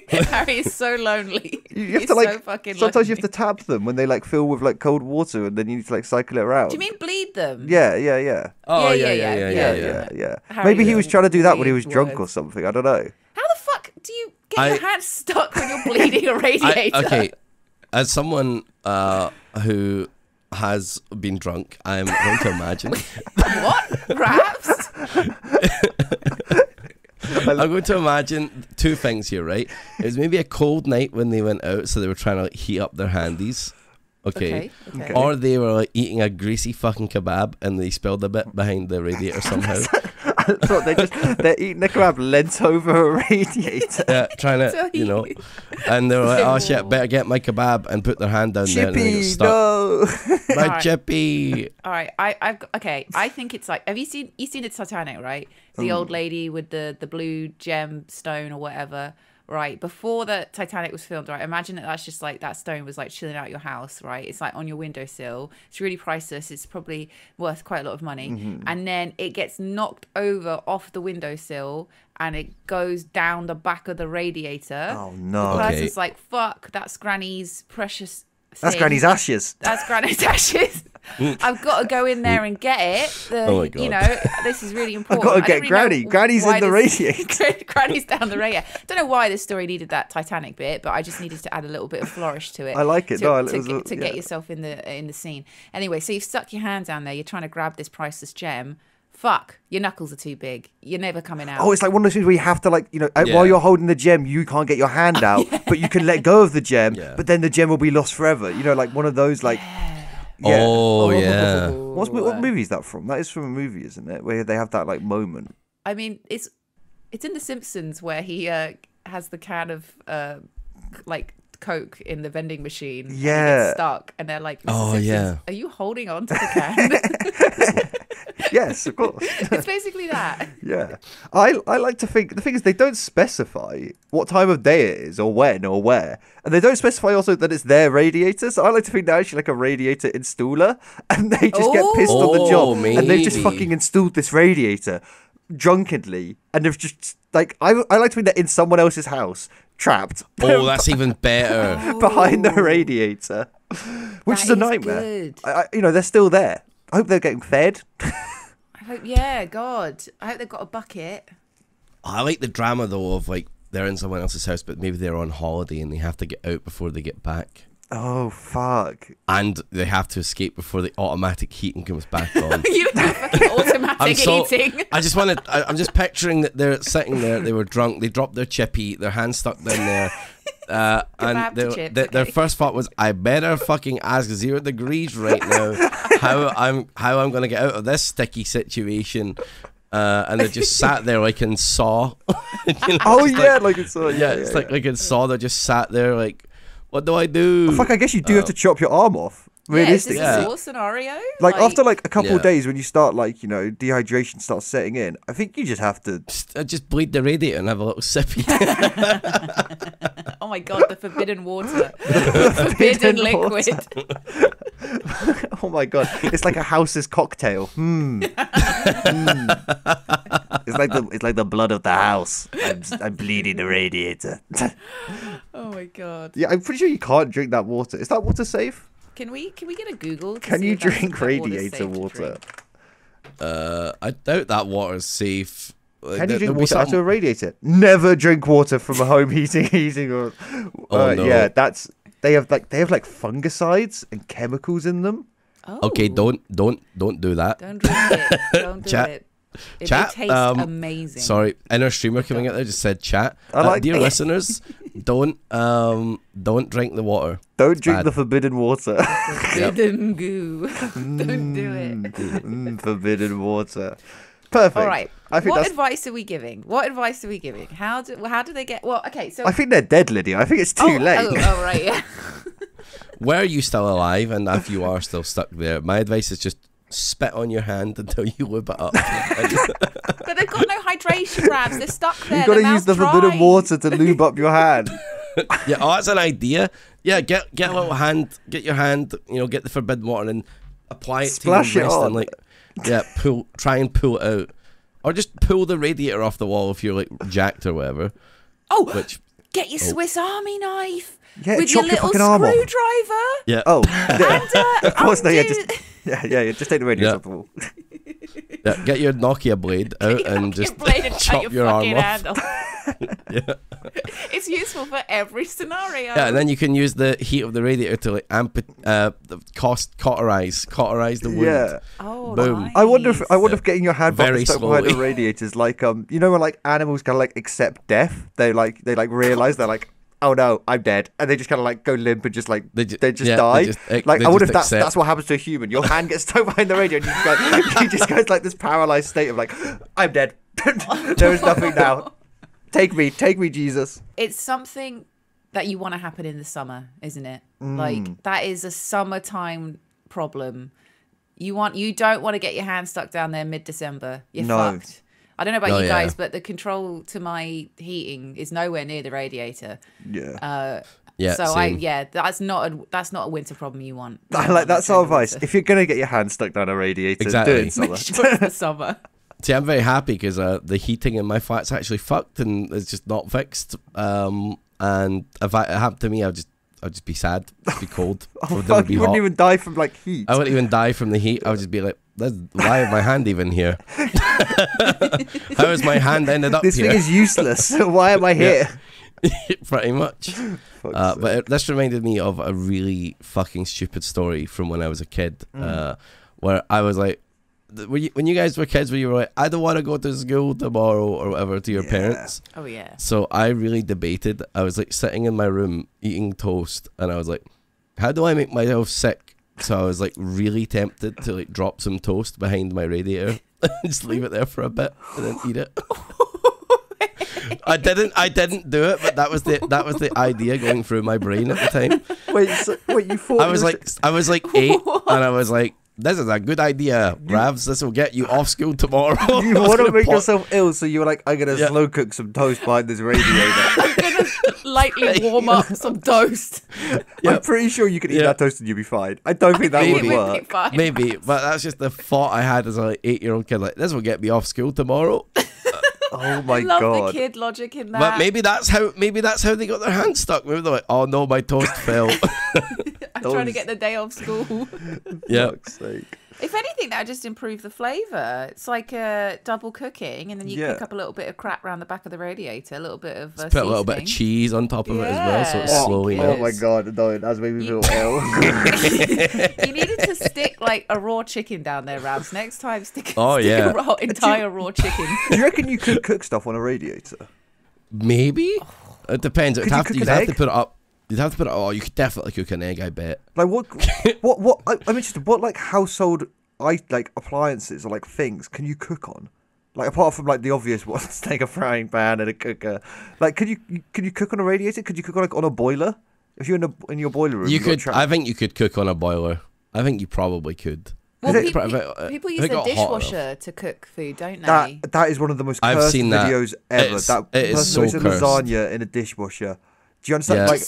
Speaker 4: Harry is so lonely.
Speaker 2: You have
Speaker 4: He's
Speaker 2: to like.
Speaker 4: so fucking
Speaker 2: Sometimes you
Speaker 4: lonely.
Speaker 2: have to tap them when they like fill with like cold water, and then you need to like cycle it around.
Speaker 4: Do you mean bleed them?
Speaker 2: Yeah, yeah, yeah.
Speaker 3: Oh
Speaker 4: Yeah,
Speaker 3: yeah.
Speaker 2: Yeah.
Speaker 4: Harry
Speaker 2: Maybe he
Speaker 4: is
Speaker 2: was trying to do that when he was
Speaker 4: weird
Speaker 2: drunk or
Speaker 4: words.
Speaker 2: something. I don't know.
Speaker 4: How the fuck do you get your hands stuck when you're bleeding a radiator?
Speaker 3: Okay, as someone who has been drunk, I'm going to imagine.
Speaker 4: What? Raps?
Speaker 3: I'm going to imagine two things here, right? It was maybe a cold night when they went out, so they were trying to like, heat up their handies. Okay.
Speaker 4: Okay.
Speaker 3: Or they were like eating a greasy fucking kebab and they spilled a bit behind the radiator somehow.
Speaker 2: So they're eating a kebab lent over a radiator.
Speaker 3: Yeah, trying to, you know. And they were like, oh shit,
Speaker 4: Ew.
Speaker 3: better get my kebab and put their hand down there and then they got
Speaker 2: Chippy,
Speaker 3: stuck.
Speaker 2: no.
Speaker 3: My
Speaker 4: Alright.
Speaker 3: chippy.
Speaker 4: All right, I've got, okay. I think it's like, have you seen the Titanic, right? The old lady with the blue gem stone or whatever, right? Before the Titanic was filmed, right? Imagine that's just like that stone was like chilling out your house, right? It's like on your windowsill. It's really priceless. It's probably worth quite a lot of money. And then it gets knocked over off the windowsill and it goes down the back of the radiator.
Speaker 2: Oh
Speaker 4: The
Speaker 2: no.
Speaker 3: Okay.
Speaker 4: person's like, fuck, that's Granny's precious
Speaker 2: That's
Speaker 4: thing.
Speaker 2: Granny's ashes.
Speaker 4: That's Granny's ashes. I've got to go in there and get it.
Speaker 3: Oh my God.
Speaker 4: You know, this is really important.
Speaker 2: got to
Speaker 4: I don't
Speaker 2: get
Speaker 4: really
Speaker 2: Granny.
Speaker 4: know
Speaker 2: Granny's
Speaker 4: why
Speaker 2: in the
Speaker 4: this-
Speaker 2: radiator.
Speaker 4: Granny's down the radiator. Don't know why this story needed that Titanic bit, but I just needed to add a little bit of flourish to it.
Speaker 2: I like it.
Speaker 4: To,
Speaker 2: No, it
Speaker 4: to,
Speaker 2: was
Speaker 4: get, to get
Speaker 2: yeah.
Speaker 4: yourself in the scene. Anyway, so you've stuck your hand down there. You're trying to grab this priceless gem. Fuck, your knuckles are too big. You're never coming out.
Speaker 2: Oh, it's like one of those things where you have to like, you know,
Speaker 3: Yeah.
Speaker 2: while you're holding the gem, you can't get your hand out, but you can let go of the gem,
Speaker 3: Yeah.
Speaker 2: but then the gem will be lost forever. You know, like one of those like. Yeah.
Speaker 3: Oh, yeah.
Speaker 2: What movie is that from? That is from a movie, isn't it? Where they have that like moment.
Speaker 4: I mean, it's in The Simpsons where he has the can of like Coke in the vending machine. And
Speaker 2: Yeah.
Speaker 4: he gets stuck, and they're like, Mr.
Speaker 3: Oh,
Speaker 4: Simpsons,
Speaker 3: yeah.
Speaker 4: are you holding on to the can?
Speaker 2: Yes, of course.
Speaker 4: It's basically that.
Speaker 2: Yeah. I like to think the thing is they don't specify what time of day it is or when or where. And they don't specify also that it's their radiator. So I like to think they're actually like a radiator installer and they just get pissed on the
Speaker 3: Oh,
Speaker 2: job. And they've just
Speaker 3: maybe.
Speaker 2: fucking installed this radiator drunkenly and they've just like I like to think they're in someone else's house, trapped
Speaker 3: Oh, that's even better.
Speaker 2: behind the radiator. Which
Speaker 4: That
Speaker 2: is a
Speaker 4: is
Speaker 2: nightmare.
Speaker 4: good.
Speaker 2: You know, they're still there. I hope they're getting fed.
Speaker 4: I hope, yeah, God. I hope they've got a bucket.
Speaker 3: I like the drama though of like they're in someone else's house, but maybe they're on holiday and they have to get out before they get back.
Speaker 2: Oh fuck.
Speaker 3: And they have to escape before the automatic heating comes back on.
Speaker 4: You fucking automatic eating.
Speaker 3: I just wanted. I'm just picturing that they're sitting there. They were drunk. They dropped their chippy. Their hand stuck down there.
Speaker 4: Kebab
Speaker 3: And
Speaker 4: to chips,
Speaker 3: their
Speaker 4: okay.
Speaker 3: first thought was, I better fucking ask 0 degrees right now how I'm gonna get out of this sticky situation. And they just sat there like in Saw. You know,
Speaker 2: Oh
Speaker 3: it's
Speaker 2: yeah,
Speaker 3: like,
Speaker 2: like it's
Speaker 3: it's like in Saw. They just sat there like, what do I do?
Speaker 2: Fuck, I guess you do have to chop your arm off.
Speaker 4: Yeah, is
Speaker 2: Realistically.
Speaker 4: this
Speaker 3: Yeah.
Speaker 4: a Saw scenario?
Speaker 2: Like after like a couple
Speaker 3: Yeah.
Speaker 2: of days when you start like, you know, dehydration starts setting in, I think you just have to
Speaker 3: Just bleed the radiator and have a little sippy.
Speaker 4: Oh my God, the forbidden water. Forbidden liquid.
Speaker 2: Oh my god. It's like a house's cocktail. It's like the blood of the house. I'm bleeding the radiator.
Speaker 4: Oh my God.
Speaker 2: Yeah, I'm pretty sure you can't drink that water. Is that water safe?
Speaker 4: Can we get a Google? To
Speaker 2: Can
Speaker 4: see
Speaker 2: you
Speaker 4: if that's-
Speaker 2: drink
Speaker 4: that water's
Speaker 2: radiator
Speaker 4: safe to
Speaker 2: water?
Speaker 4: drink?
Speaker 3: I doubt that water's safe. Like,
Speaker 2: Can you drink
Speaker 3: there'll be
Speaker 2: water out of
Speaker 3: something-
Speaker 2: a radiator? Never drink water from a home heating or
Speaker 3: Oh, no.
Speaker 2: yeah, that's they have like fungicides and chemicals in them.
Speaker 4: Oh.
Speaker 3: Okay, don't do that.
Speaker 4: Don't drink it. Don't do
Speaker 3: Chat-
Speaker 4: it. It
Speaker 3: chat,
Speaker 4: tastes amazing.
Speaker 3: Sorry, inner streamer coming out there just said chat.
Speaker 2: I like
Speaker 3: Dear
Speaker 2: that.
Speaker 3: listeners, don't drink the water.
Speaker 2: Don't drink
Speaker 3: Bad.
Speaker 2: the forbidden water.
Speaker 4: Forbidden goo. Don't do it.
Speaker 2: Forbidden water. Perfect.
Speaker 4: All right.
Speaker 2: I think
Speaker 4: What
Speaker 2: that's.
Speaker 4: advice are we giving? What advice are we giving? How do they get? Well, okay. So
Speaker 2: I think they're dead, Lydia. I think it's too late.
Speaker 4: Oh, right. Yeah.
Speaker 3: Were you still alive? And if you are still stuck there, my advice is just spit on your hand until you lube it up.
Speaker 4: But they've got no hydration, Ravs. They're stuck there.
Speaker 2: You've got to
Speaker 4: Their
Speaker 2: use the
Speaker 4: mouth's
Speaker 2: forbidden
Speaker 4: dry.
Speaker 2: water to lube up your hand.
Speaker 3: Yeah, oh, that's an idea. Yeah, get a little hand, get your hand, get the forbidden water and apply it
Speaker 2: Splash
Speaker 3: to your
Speaker 2: it
Speaker 3: wrist
Speaker 2: on.
Speaker 3: and try and pull it out. Or just pull the radiator off the wall if you're like jacked or whatever.
Speaker 4: Oh, get your Swiss Army knife with your little screwdriver.
Speaker 3: Yeah.
Speaker 2: Oh,
Speaker 4: And,
Speaker 2: of course, no,
Speaker 4: undo-
Speaker 2: just take the radiator off the wall.
Speaker 3: Yeah, get your Nokia blade out and just chop your arm off.
Speaker 4: handle.
Speaker 3: Yeah.
Speaker 4: It's useful for every scenario.
Speaker 3: Yeah, and then you can use the heat of the radiator to like cauterize the wound.
Speaker 2: Yeah.
Speaker 4: Oh,
Speaker 3: Boom.
Speaker 4: nice.
Speaker 2: I wonder if getting your hand
Speaker 3: Very
Speaker 2: stuck behind the
Speaker 3: slowly.
Speaker 2: radiator is like when like animals kind of like accept death. They realize they're like, oh no, I'm dead, and they just kind of like go limp and just like they just die. I wonder if that's what happens to a human. Your hand gets stuck behind the radio, and you just go like this paralyzed state of like, I'm dead. There is nothing now. Take me, Jesus.
Speaker 4: It's something that you want to happen in the summer, isn't it? Like that is a summertime problem. You don't want to get your hand stuck down there mid-December. You're fucked. I don't know about you guys, but the control to my heating is nowhere near the radiator.
Speaker 2: Yeah.
Speaker 3: Yeah.
Speaker 4: So
Speaker 3: same.
Speaker 4: that's not a winter problem you want.
Speaker 2: That's our advice. If you're gonna get your hand stuck down a radiator,
Speaker 3: Exactly.
Speaker 2: do it in summer.
Speaker 4: Make sure it's the summer.
Speaker 3: See, I'm very happy because the heating in my flat's actually fucked and it's just not fixed. And if it happened to me, I'd just be sad, just be cold.
Speaker 2: Oh fuck! You wouldn't even die from like heat.
Speaker 3: I wouldn't even die from the heat. I would just be like, why is my hand even here? How has my hand ended up
Speaker 2: This
Speaker 3: here?
Speaker 2: thing is useless. Why am I here?
Speaker 3: Pretty much. But this reminded me of a really fucking stupid story from when I was a kid, where I was like, when you guys were kids, where you were like, I don't want to go to school tomorrow or whatever to your parents.
Speaker 4: Oh yeah.
Speaker 3: So I really debated. I was like sitting in my room eating toast, and I was like, how do I make myself sick? So I was like really tempted to like drop some toast behind my radiator and just leave it there for a bit and then eat it. I didn't do it, but that was the idea going through my brain at the time.
Speaker 2: Wait, you thought
Speaker 3: I was like 8, and I was like, this is a good idea, Ravs. This will get you off school tomorrow.
Speaker 2: you want to make yourself ill, so you were like, I'm gonna slow cook some toast behind this radiator.
Speaker 4: I'm gonna lightly warm up some toast.
Speaker 2: I'm pretty sure you could eat that toast and you'd be fine. I don't think that would work.
Speaker 3: Maybe, but that's just the thought I had as a like 8-year-old kid. Like, this will get me off school tomorrow.
Speaker 2: Oh my
Speaker 4: I love
Speaker 2: god!
Speaker 4: the kid logic in that.
Speaker 3: But maybe that's how they got their hands stuck. Maybe they're like, oh no, my toast fell.
Speaker 4: I'm trying to get the day off school.
Speaker 3: Yeah.
Speaker 2: Fuck's sake.
Speaker 4: If anything, that would just improve the flavour. It's like double cooking, and then you cook up a little bit of crap around the back of the radiator, a little bit of
Speaker 3: Put a little bit of cheese on top of it as well, so it's slowly
Speaker 2: Oh
Speaker 3: melts.
Speaker 2: my god! No, that's made me feel ill.
Speaker 4: You needed to stick like a raw chicken down there, Ravs. Next time, stick
Speaker 3: Oh,
Speaker 4: stick
Speaker 3: yeah.
Speaker 4: a entire raw chicken.
Speaker 2: Do you reckon you could cook stuff on a radiator?
Speaker 3: Maybe. It depends.
Speaker 2: Could you cook
Speaker 3: You'd
Speaker 2: an
Speaker 3: have
Speaker 2: egg?
Speaker 3: to put it up. You'd have to put it. Oh, you could definitely cook an egg. I bet.
Speaker 2: Like what? I'm interested. What like household appliances or like things can you cook on? Like apart from like the obvious ones, like a frying pan and a cooker. Like could you cook on a radiator? Could you cook on a boiler? If you're in your boiler room,
Speaker 3: You could. I think you could cook on a boiler. I think you probably could.
Speaker 4: Well, people
Speaker 3: if
Speaker 4: use
Speaker 3: it
Speaker 4: their
Speaker 3: got hot
Speaker 4: dishwasher to cook food, don't they?
Speaker 2: that is one of the most
Speaker 3: I've
Speaker 2: cursed
Speaker 3: seen that.
Speaker 2: videos ever.
Speaker 3: It is so
Speaker 2: person who makes a
Speaker 3: cursed.
Speaker 2: lasagna in a dishwasher. Do you understand?
Speaker 3: Yeah.
Speaker 2: Like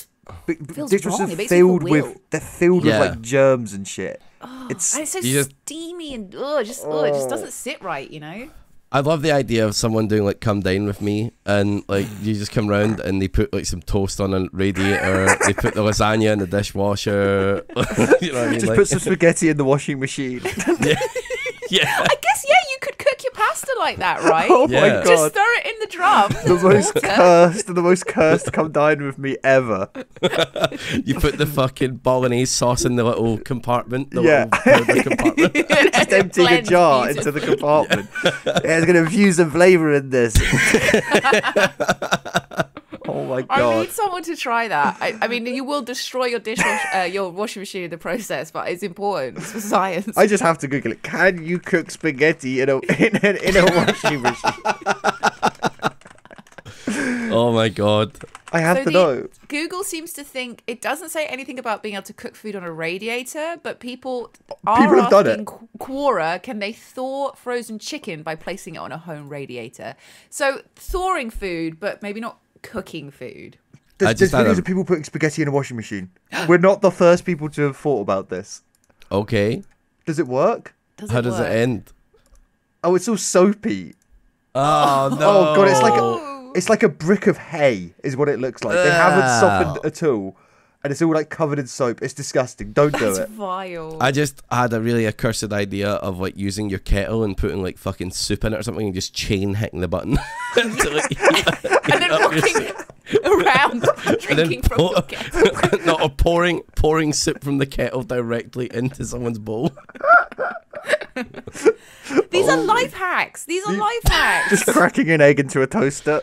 Speaker 4: feels
Speaker 2: dishwashers
Speaker 4: wrong. It
Speaker 2: are
Speaker 4: makes
Speaker 2: filled
Speaker 4: people
Speaker 2: with with
Speaker 3: Yeah.
Speaker 2: like germs and shit.
Speaker 4: And
Speaker 2: It's
Speaker 4: it's so
Speaker 3: You just-
Speaker 4: steamy and it just doesn't sit right, you know.
Speaker 3: I love the idea of someone doing like come dine with me and like you just come round and they put like some toast on a radiator, they put the lasagna in the dishwasher. You know what I mean?
Speaker 2: just
Speaker 3: Like,
Speaker 2: put some spaghetti in the washing machine.
Speaker 3: yeah.
Speaker 4: I guess you could cook your pasta like that, right?
Speaker 2: Oh my
Speaker 3: Yeah.
Speaker 2: god!
Speaker 4: Just throw it in the drum.
Speaker 2: The most cursed come dine with me ever.
Speaker 3: You put the fucking bolognese sauce in the little compartment. The
Speaker 2: Yeah.
Speaker 3: little powder compartment.
Speaker 2: Just emptying a jar into the compartment. Yeah, it's gonna infuse some flavour in this. Oh my
Speaker 4: I
Speaker 2: god!
Speaker 4: need someone to try that. I mean, you will destroy your your washing machine in the process, but it's important. It's for science.
Speaker 2: I just have to Google it. Can you cook spaghetti in a washing machine?
Speaker 3: Oh my god.
Speaker 2: I have to know.
Speaker 4: Google seems to think it doesn't say anything about being able to cook food on a radiator, but people
Speaker 2: People have done
Speaker 4: asking
Speaker 2: it.
Speaker 4: Quora, can they thaw frozen chicken by placing it on a home radiator? So thawing food, but maybe not cooking food.
Speaker 2: There's videos of people putting spaghetti in a washing machine. We're not the first people to have thought about this.
Speaker 3: Okay.
Speaker 2: Does it work?
Speaker 3: How does it end?
Speaker 2: Oh, it's all soapy.
Speaker 3: Oh no!
Speaker 2: Oh god, it's like a brick of hay is what it looks like. They haven't softened at all, and it's all like covered in soap. It's disgusting. Don't do
Speaker 4: That's
Speaker 2: it.
Speaker 4: vile.
Speaker 3: I just had a really accursed idea of like using your kettle and putting like fucking soup in it or something and just chain hitting the button. To, like,
Speaker 4: and then walking around drinking from your kettle.
Speaker 3: No, or pouring soup from the kettle directly into someone's bowl.
Speaker 4: These are life hacks. These are life hacks.
Speaker 2: Just cracking an egg into a toaster.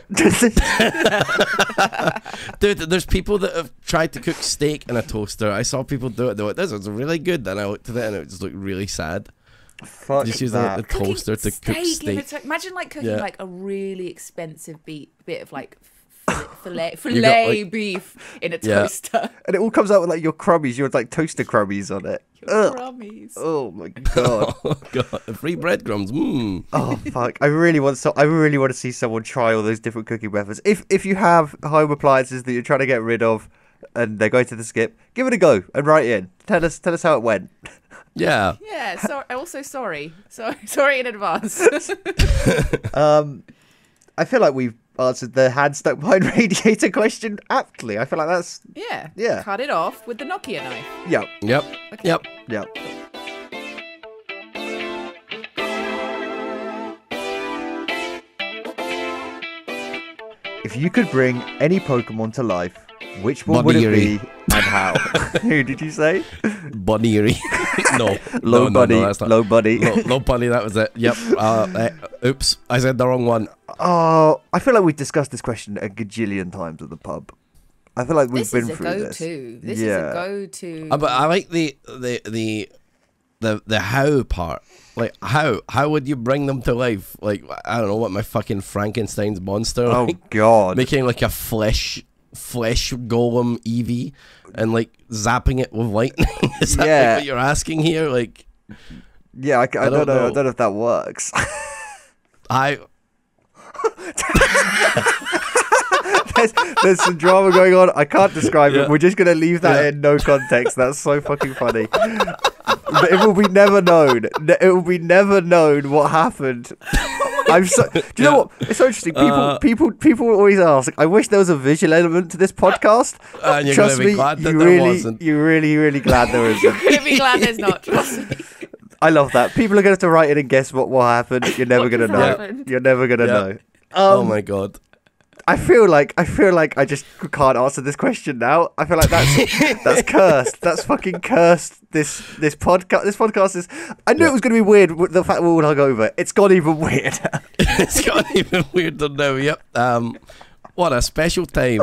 Speaker 3: Dude, there's people that have tried to cook steak in a toaster. I saw people do it. They're like, this is really good. And I looked at it and it just looked really sad.
Speaker 2: Fuck
Speaker 3: Just using the toaster to cook steak.
Speaker 4: Imagine like cooking like a really expensive bit of like filet
Speaker 3: like,
Speaker 4: beef in a toaster.
Speaker 2: And it all comes out with like your crummies. Your like toaster crummies on it.
Speaker 4: Crummies.
Speaker 2: Oh my god.
Speaker 3: Oh god, free breadcrumbs.
Speaker 2: Oh fuck! I really want to see someone try all those different cooking methods. If you have home appliances that you're trying to get rid of, and they're going to the skip, give it a go and write in. Tell us how it went.
Speaker 3: Yeah.
Speaker 4: Yeah. So also sorry in advance.
Speaker 2: I feel like we've answered the hand stuck behind radiator question aptly. I feel like that's
Speaker 4: yeah. Cut it off with the Nokia knife.
Speaker 2: Yep.
Speaker 3: Okay.
Speaker 2: Yep. If you could bring any Pokemon to life, which one would it be and how? Who did you say?
Speaker 3: Bunny. No.
Speaker 2: Low Buddy.
Speaker 3: Low Buddy, that was it. Yep. Oops. I said the wrong one.
Speaker 2: Oh, I feel like we've discussed this question a gajillion times at the pub. I feel like we've been through this.
Speaker 4: This is a go-to.
Speaker 3: But I like the how part. Like how would you bring them to life? Like I don't know what my fucking Frankenstein's monster.
Speaker 2: Oh
Speaker 3: like,
Speaker 2: god.
Speaker 3: Making like a flesh golem Eevee and like zapping it with lightning. Is that like what you're asking here? Like
Speaker 2: yeah, I don't know. I don't know if that works. There's some drama going on. I can't describe it. We're just gonna leave that in no context. That's so fucking funny. But it will be never known. It will be never known what happened. Do you know what? It's so interesting. People always ask. I wish there was a visual element to this podcast.
Speaker 3: And you're
Speaker 2: Trust
Speaker 3: gonna be
Speaker 2: me,
Speaker 3: glad that there wasn't.
Speaker 2: You're really glad there isn't.
Speaker 4: You're gonna be glad there's not. Trust me.
Speaker 2: I love that. People are going to have to write in and guess what happened. You're never going to know.
Speaker 4: happened?
Speaker 2: You're never going to know.
Speaker 3: Oh my god.
Speaker 2: I feel like I just can't answer this question now. I feel like that's cursed. That's fucking cursed. This podcast is. I knew it was going to be weird with the fact we're all hungover. It's got even weirder.
Speaker 3: It's got even weirder now. Yep. What a special time.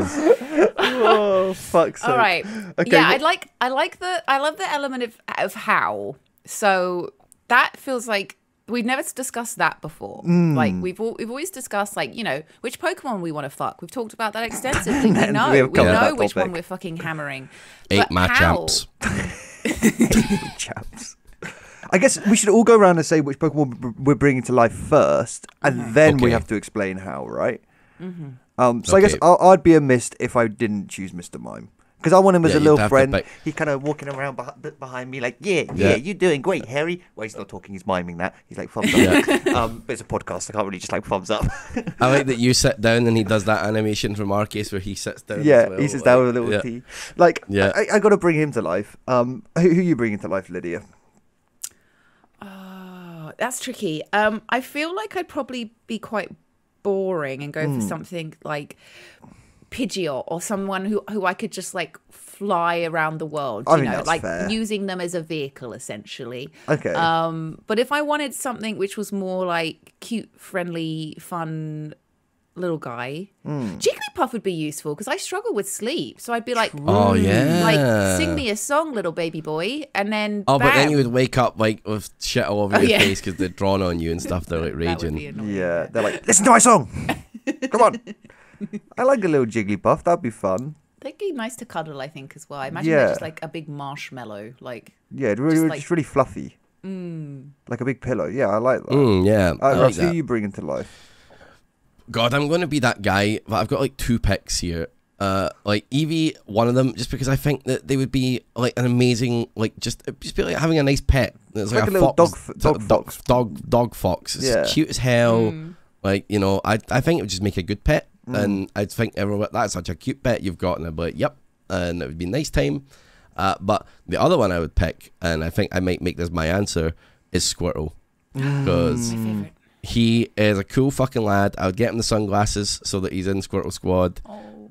Speaker 2: Oh fuck's sake.
Speaker 4: All right.
Speaker 2: Okay,
Speaker 4: yeah, I love the element of how. So that feels like we've never discussed that before. Like we've always discussed like, you know, which Pokemon we want to fuck. We've talked about that extensively. We know which one we're fucking hammering.
Speaker 3: 8 Machamps.
Speaker 2: Chaps. I guess we should all go around and say which Pokemon we're bringing to life first, and then we have to explain how, right? So I guess I'd be amiss if I didn't choose Mr. Mime. Because I want him as a little friend. He's kind of walking around behind me like, yeah, you're doing great, Harry. Well, he's not talking, he's miming that. He's like, thumbs up. But it's a podcast, I can't really just like thumbs up.
Speaker 3: I like that you sit down and he does that animation from our case where he sits down.
Speaker 2: Yeah,
Speaker 3: as well.
Speaker 2: he sits down with a little tea. Like, I got to bring him to life. Who are you bringing to life, Lydia?
Speaker 4: Oh, that's tricky. I feel like I'd probably be quite boring and go for something like Pidgeot or someone who I could just like fly around the world, you know, like fair. Using them as a vehicle essentially.
Speaker 2: Okay.
Speaker 4: But if I wanted something which was more like cute, friendly, fun little guy, Jigglypuff would be useful because I struggle with sleep. So I'd be like,
Speaker 3: oh yeah,
Speaker 4: like sing me a song, little baby boy, and then
Speaker 3: but then you would wake up like with shit all over your face because they're drawn on you and stuff. They're like raging.
Speaker 2: Yeah, they're like, listen to my song. Come on. I like a little Jigglypuff. That'd be fun.
Speaker 4: They'd be nice to cuddle, I think, as well. I imagine they're just like a big marshmallow, like
Speaker 2: just really fluffy, like a big pillow. Yeah, I like that.
Speaker 3: I like
Speaker 2: who are you bringing to life?
Speaker 3: God, I'm going to be that guy. But I've got like 2 picks here. like Evie, one of them, just because I think that they would be like an amazing, like just be like having a nice pet. It's
Speaker 2: like a little
Speaker 3: dog fox. It's
Speaker 2: Yeah.
Speaker 3: cute as hell. Like, you know, I think it would just make a good pet, and I'd think everyone, that's such a cute pet you've got, and I'd be like, yep, and it would be nice time. But the other one I would pick, and I think I might make this my answer, is Squirtle, because he is a cool fucking lad. I would get him the sunglasses so that he's in Squirtle Squad.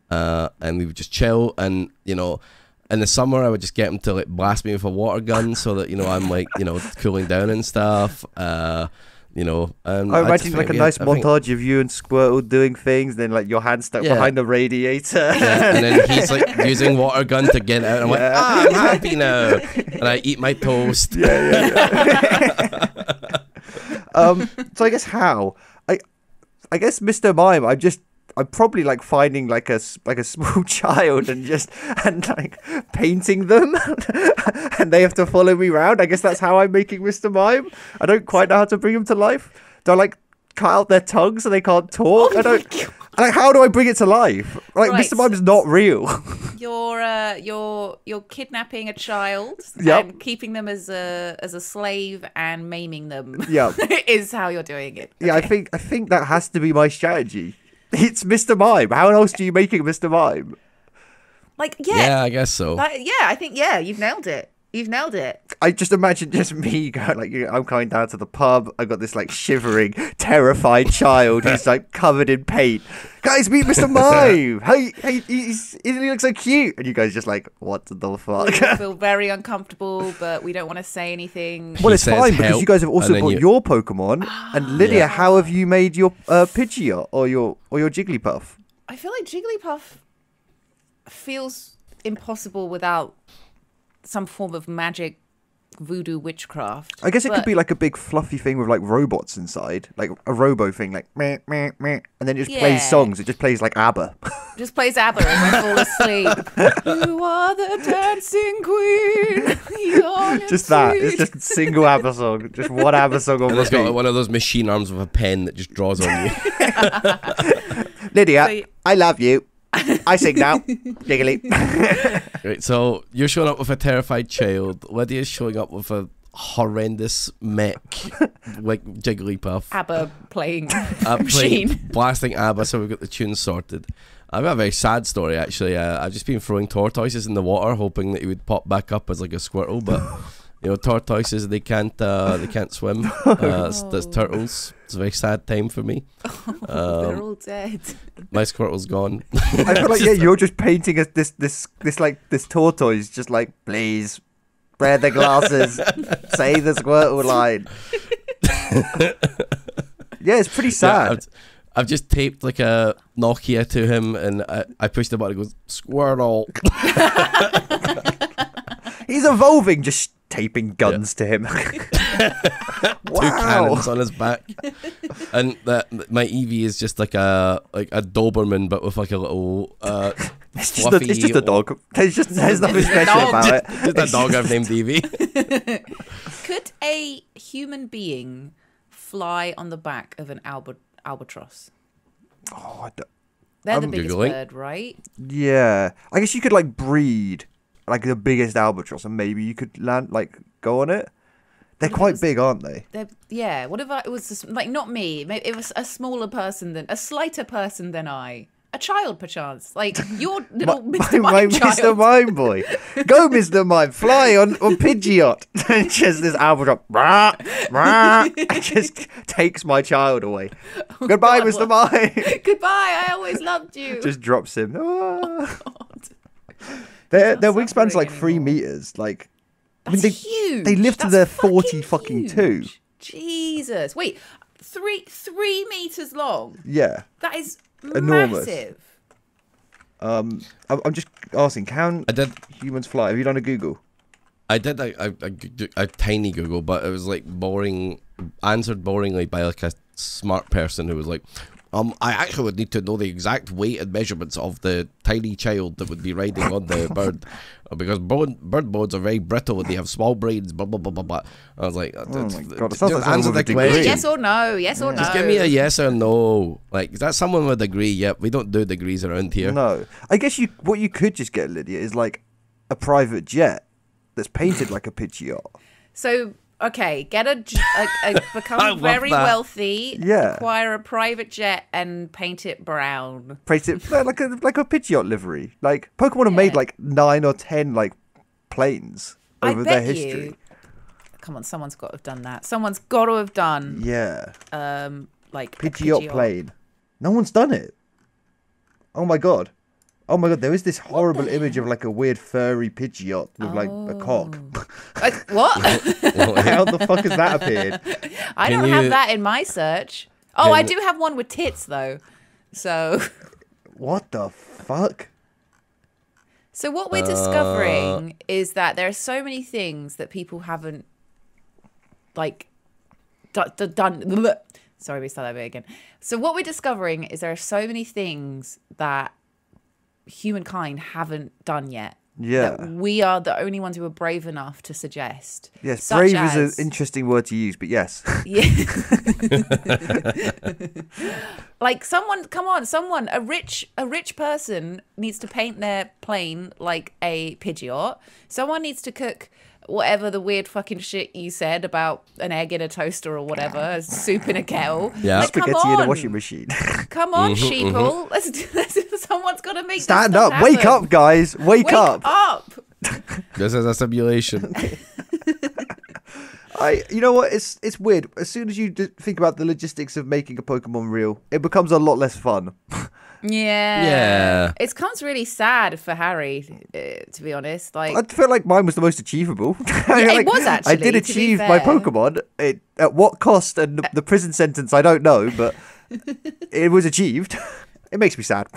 Speaker 3: And we would just chill, and you know, in the summer I would just get him to like blast me with a water gun so that, you know, I'm like, you know, cooling down and stuff. You know,
Speaker 2: I imagine like a nice montage of you and Squirtle doing things, then like your hand stuck behind the radiator.
Speaker 3: And then he's like using water gun to get out, and I'm like, I'm happy now, and I eat my toast.
Speaker 2: So I guess I guess Mr. Mime, I'm probably like finding like a small child and like painting them and they have to follow me around. I guess that's how I'm making Mr. Mime. I don't quite know how to bring them to life. Do I like cut out their tongues so they can't talk? I don't. Like, how do I bring it to life? Like, Mr. Mime's not real.
Speaker 4: You're kidnapping a child and keeping them as a slave and maiming them.
Speaker 2: Yeah,
Speaker 4: is how you're doing it.
Speaker 2: Yeah, I think that has to be my strategy. It's Mr. Mime. How else do you make it Mr. Mime?
Speaker 4: Like,
Speaker 3: yeah, I guess so.
Speaker 4: I think you've nailed it. You've nailed it.
Speaker 2: I just imagine just me going like, you know, I'm coming down to the pub. I've got this like shivering, terrified child who's like covered in paint. Guys, meet Mr. Mime. Hey, he looks so cute. And you guys just like, what the fuck?
Speaker 4: We feel very uncomfortable, but we don't want to say anything.
Speaker 2: Well, it's fine because you guys have also brought your Pokemon. And Lydia, how have you made your Pidgeot or your Jigglypuff?
Speaker 4: I feel like Jigglypuff feels impossible without some form of magic voodoo witchcraft.
Speaker 2: I guess it could be like a big fluffy thing with like robots inside, like a robo thing, like meh, meh, meh, and then it just plays songs. It just plays like ABBA.
Speaker 4: Just plays ABBA as I fall asleep. You are the dancing queen.
Speaker 2: Just that. It's just a single ABBA song. Just one ABBA song on
Speaker 3: repeat. It's got like one of those machine arms with a pen that just draws on you.
Speaker 2: Lydia, I love you. I sing now. Jiggly.
Speaker 3: Right, so you're showing up with a terrified child. Lydia's showing up with a horrendous mech, like Jigglypuff.
Speaker 4: ABBA playing machine.
Speaker 3: Blasting ABBA, so we've got the tunes sorted. I've got a very sad story, actually. I've just been throwing tortoises in the water, hoping that he would pop back up as like a Squirtle, but you know, tortoises, they can't swim. That's turtles. It's a very sad time for me.
Speaker 4: They're all dead.
Speaker 3: My Squirtle's gone.
Speaker 2: I feel like you're just painting this tortoise, just like, please wear the glasses, say the Squirtle line. Yeah, it's pretty sad.
Speaker 3: Yeah, I've just taped like a Nokia to him, and I push the button. It goes Squirtle.
Speaker 2: He's evolving, just taping guns to him.
Speaker 3: Two cannons on his back, and my Eevee is just like a Doberman, but with like a little
Speaker 2: it's just a dog. There's nothing special about it.
Speaker 3: Just a dog I've named Eevee.
Speaker 4: Could a human being fly on the back of an albatross?
Speaker 2: Oh,
Speaker 4: They're the biggest bird, right?
Speaker 2: Yeah, I guess you could like breed like the biggest albatross, and maybe you could go on it. They're quite big, aren't they?
Speaker 4: Yeah. What if it was like not me? Maybe it was a slighter person than I. A child, perchance. Like your little Mr. Mime child.
Speaker 2: Mr. Mime boy. Go, Mr. Mime. Fly on Pidgeot. And just this albatross. Rah, rah, and just takes my child away. Oh, goodbye, God, Mr. Mime.
Speaker 4: Goodbye. I always loved you.
Speaker 2: Just drops him.
Speaker 4: Oh,
Speaker 2: their wingspan's like 3 meters. Like,
Speaker 4: that's huge.
Speaker 2: They live to their 40 fucking 2.
Speaker 4: Jesus. Wait, 3 meters long?
Speaker 2: Yeah.
Speaker 4: That is
Speaker 2: enormous.
Speaker 4: Massive.
Speaker 2: I'm just asking, can humans fly? Have you done a Google?
Speaker 3: I did a tiny Google, but it was like answered boringly by like a smart person who was like, I actually would need to know the exact weight and measurements of the tiny child that would be riding on the bird, because bird bones are very brittle and they have small brains. Blah blah blah blah blah. I was like,
Speaker 2: Oh my God, it
Speaker 3: just
Speaker 2: sounds like
Speaker 3: answer
Speaker 2: someone
Speaker 3: the
Speaker 2: with a
Speaker 3: question.
Speaker 2: degree.
Speaker 4: Yes or no? Yes or no?
Speaker 3: Just give me a yes or no. Like, is that someone with a degree? Yep, we don't do degrees around here.
Speaker 2: No, I guess what you could just get, Lydia, is like a private jet that's painted like a pitch yacht.
Speaker 4: So, okay, get
Speaker 3: I
Speaker 4: become
Speaker 3: love
Speaker 4: very
Speaker 3: that.
Speaker 4: wealthy,
Speaker 2: Yeah.
Speaker 4: acquire a private jet and paint it brown.
Speaker 2: Paint it like a pitch yacht livery. Like Pokemon have made
Speaker 4: Yeah.
Speaker 2: like 9 or 10 like planes
Speaker 4: I
Speaker 2: over
Speaker 4: bet
Speaker 2: their history.
Speaker 4: you. Come on, someone's got to have done that. Someone's got to have done
Speaker 2: Yeah,
Speaker 4: like a
Speaker 2: pitch yacht plane. No one's done it. Oh my god. Oh my god, there is this horrible image of like a weird furry pitch yacht with like a cock.
Speaker 4: What?
Speaker 2: How the fuck has that appeared?
Speaker 4: I
Speaker 3: Can
Speaker 4: don't
Speaker 3: you-
Speaker 4: have that in my search. Oh, I
Speaker 3: Can-
Speaker 4: do have one with tits though. So
Speaker 2: What the fuck?
Speaker 4: So what we're discovering is that there are so many things that people haven't like done. Sorry, we start that bit again. So what we're discovering is there are so many things that humankind haven't done yet.
Speaker 2: Yeah.
Speaker 4: That we are the only ones who are brave enough to suggest.
Speaker 2: Yes,
Speaker 4: such
Speaker 2: brave
Speaker 4: as,
Speaker 2: is an interesting word to use, but yes.
Speaker 4: Yeah. Like someone, a rich person needs to paint their plane like a Pidgeot. Someone needs to cook whatever the weird fucking shit you said about an egg in a toaster or whatever, soup in a kettle.
Speaker 3: Yeah.
Speaker 4: Like, come
Speaker 2: Spaghetti in a
Speaker 4: on.
Speaker 2: washing machine.
Speaker 4: Come on, sheeple. Let's do this. Someone's got to make
Speaker 2: Stand
Speaker 4: this stuff
Speaker 2: up, wake
Speaker 4: happen.
Speaker 2: up, guys, wake up.
Speaker 3: This is a simulation.
Speaker 2: You know what? It's weird. As soon as you think about the logistics of making a Pokemon real, it becomes a lot less fun.
Speaker 4: Yeah.
Speaker 3: Yeah.
Speaker 4: It becomes really sad for Harry, to be honest. Like,
Speaker 2: I feel like mine was the most achievable.
Speaker 4: it was actually,
Speaker 2: I did
Speaker 4: to be
Speaker 2: achieve my
Speaker 4: fair.
Speaker 2: Pokemon. At what cost and the prison sentence, I don't know, but it was achieved. It makes me sad.